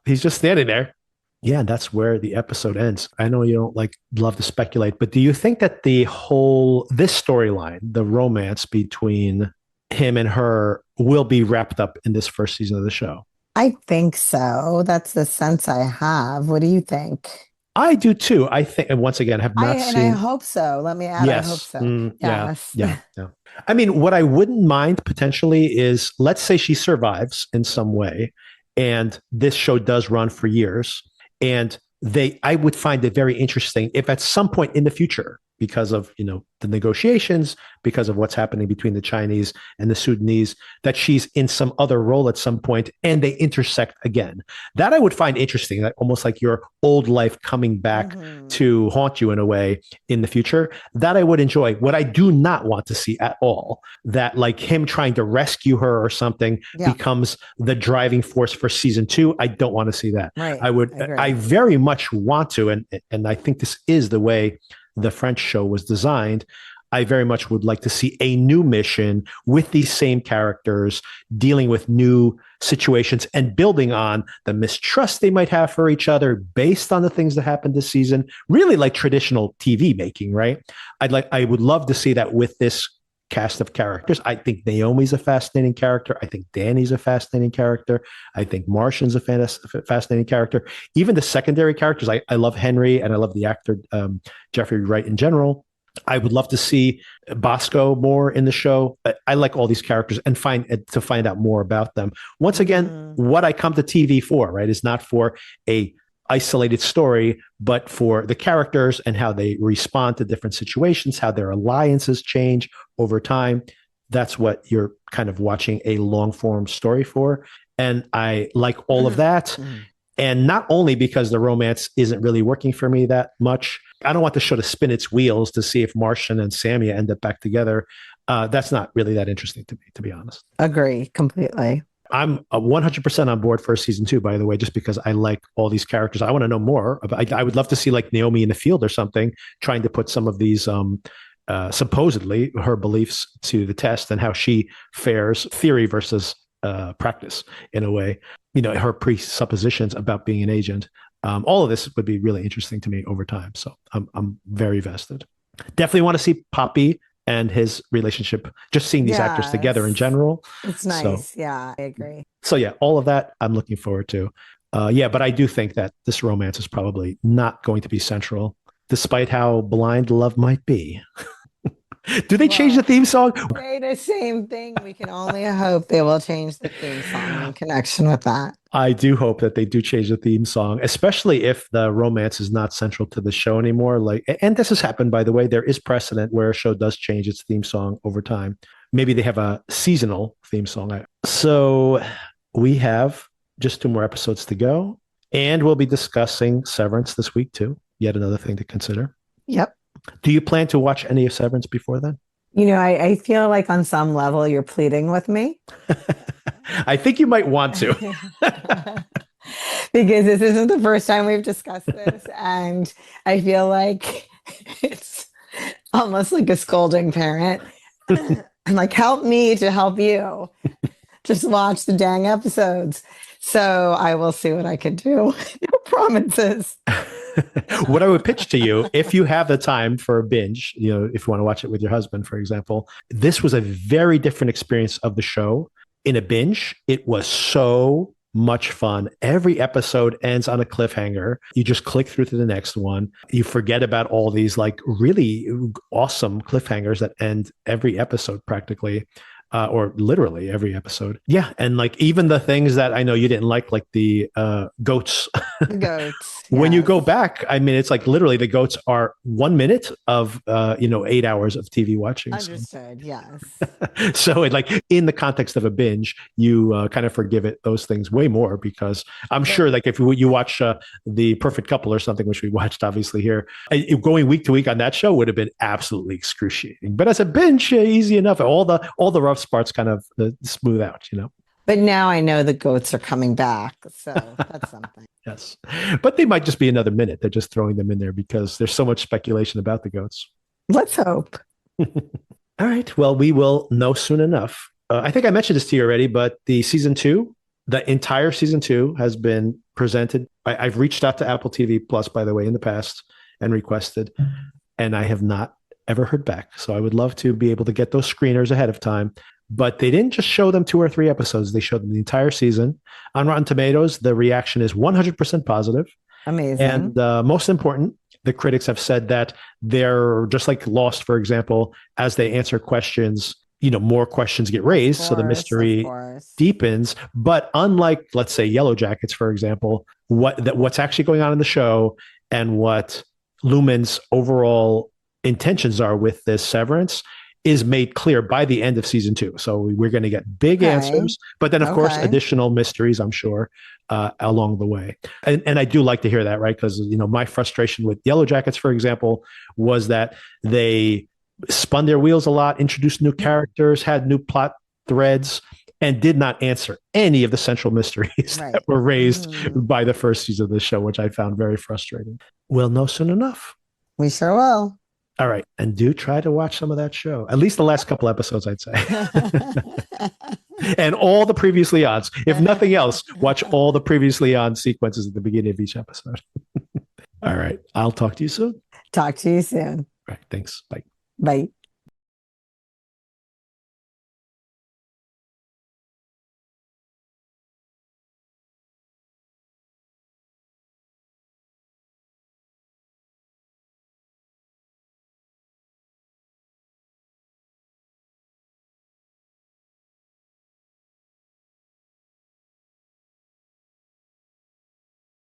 He's just standing there. Yeah, and that's where the episode ends. I know you don't love to speculate, but do you think that this storyline, the romance between him and her, will be wrapped up in this first season of the show? I think so. That's the sense I have. What do you think? I do too. I think, and once again, have not seen. And I hope so. Let me add, yes. I hope so. Yes. Yeah. I mean, what I wouldn't mind potentially is, let's say she survives in some way, and this show does run for years, and I would find it very interesting if at some point in the future, because of the negotiations, because of what's happening between the Chinese and the Sudanese, that she's in some other role at some point and they intersect again. That I would find interesting, almost like your old life coming back to haunt you in a way in the future. That I would enjoy. What I do not want to see at all, that him trying to rescue her or something becomes the driving force for season 2. I don't want to see that. Right. I very much want to, and I think this is the way the French show was designed. I very much would like to see a new mission with these same characters dealing with new situations and building on the mistrust they might have for each other based on the things that happened this season. Really like traditional TV making, right? I would love to see that with this cast of characters. I think Naomi's a fascinating character. I think Danny's a fascinating character. I think Martian's a fascinating character. Even the secondary characters, I love Henry and I love the actor Jeffrey Wright in general. I would love to see Bosco more in the show. I like all these characters and find out more about them. Once again, what I come to TV for, right, is not for a isolated story, but for the characters and how they respond to different situations, how their alliances change over time. That's what you're kind of watching a long form story for. And I like all of that. And not only because the romance isn't really working for me that much. I don't want the show to spin its wheels to see if Martian and Samia end up back together. That's not really that interesting to me, to be honest. Agree completely. I'm 100% on board for season 2, by the way, just because I like all these characters. I want to know more. I would love to see Naomi in the field or something, trying to put some of these supposedly her beliefs to the test and how she fares, theory versus practice in a way. Her presuppositions about being an agent. All of this would be really interesting to me over time. So I'm very vested. Definitely want to see Poppy and his relationship, just seeing these actors together in general. It's nice. So, yeah, I agree. So yeah, all of that I'm looking forward to. But I do think that this romance is probably not going to be central, despite how blind love might be. Do they change the theme song? Say the same thing. We can only hope they will change the theme song in connection with that. I do hope that they do change the theme song, especially if the romance is not central to the show anymore. And this has happened, by the way. There is precedent where a show does change its theme song over time. Maybe they have a seasonal theme song. So we have just 2 more episodes to go, and we'll be discussing Severance this week too. Yet another thing to consider. Yep. Do you plan to watch any of Severance before then? I feel like on some level you're pleading with me. I think you might want to. Because this isn't the first time we've discussed this. And I feel like it's almost like a scolding parent. I'm like, help me to help you. Just watch the dang episodes. So I will see what I can do. No promises. What I would pitch to you, if you have the time for a binge, if you want to watch it with your husband, for example, this was a very different experience of the show. In a binge, it was so much fun. Every episode ends on a cliffhanger. You just click through to the next one. You forget about all these like really awesome cliffhangers that end every episode practically. Or literally every episode. Yeah. And like even the things that I know you didn't like the goats. The goats. When you go back, I mean, it's like literally the goats are 1 minute of 8 hours of TV watching. Understood. Yes. So it, like in the context of a binge, you kind of forgive those things way more, because I'm sure like if you watch The Perfect Couple or something, which we watched obviously here, going week to week on that show would have been absolutely excruciating. But as a binge, easy enough. All the rough parts kind of smooth out. But now I know the goats are coming back, so that's something. Yes, but they might just be another minute. They're just throwing them in there because there's so much speculation about the goats. Let's hope. All right. Well, we will know soon enough. I think I mentioned this to you already, but the entire season 2 has been presented. I've reached out to Apple TV Plus, by the way, in the past and requested, and I have not ever heard back. So I would love to be able to get those screeners ahead of time. But they didn't just show them 2 or 3 episodes. They showed them the entire season. On Rotten Tomatoes, the reaction is 100% positive. Amazing. And most important, the critics have said that they're just like Lost, for example, as they answer questions, more questions get raised. So the mystery deepens. But unlike, let's say, Yellow Jackets, for example, what's actually going on in the show and what Lumen's overall intentions are with this Severance is made clear by the end of season 2. So we're going to get big answers, but then of course, additional mysteries, I'm sure, along the way. And I do like to hear that, right? Because, my frustration with Yellow Jackets, for example, was that they spun their wheels a lot, introduced new characters, had new plot threads, and did not answer any of the central mysteries that were raised by the first season of the show, which I found very frustrating. We'll know soon enough. We sure will. All right. And do try to watch some of that show. At least the last couple episodes, I'd say. And all the previously ons. If nothing else, watch all the previously on sequences at the beginning of each episode. All right. I'll talk to you soon. Talk to you soon. All right. Thanks. Bye. Bye.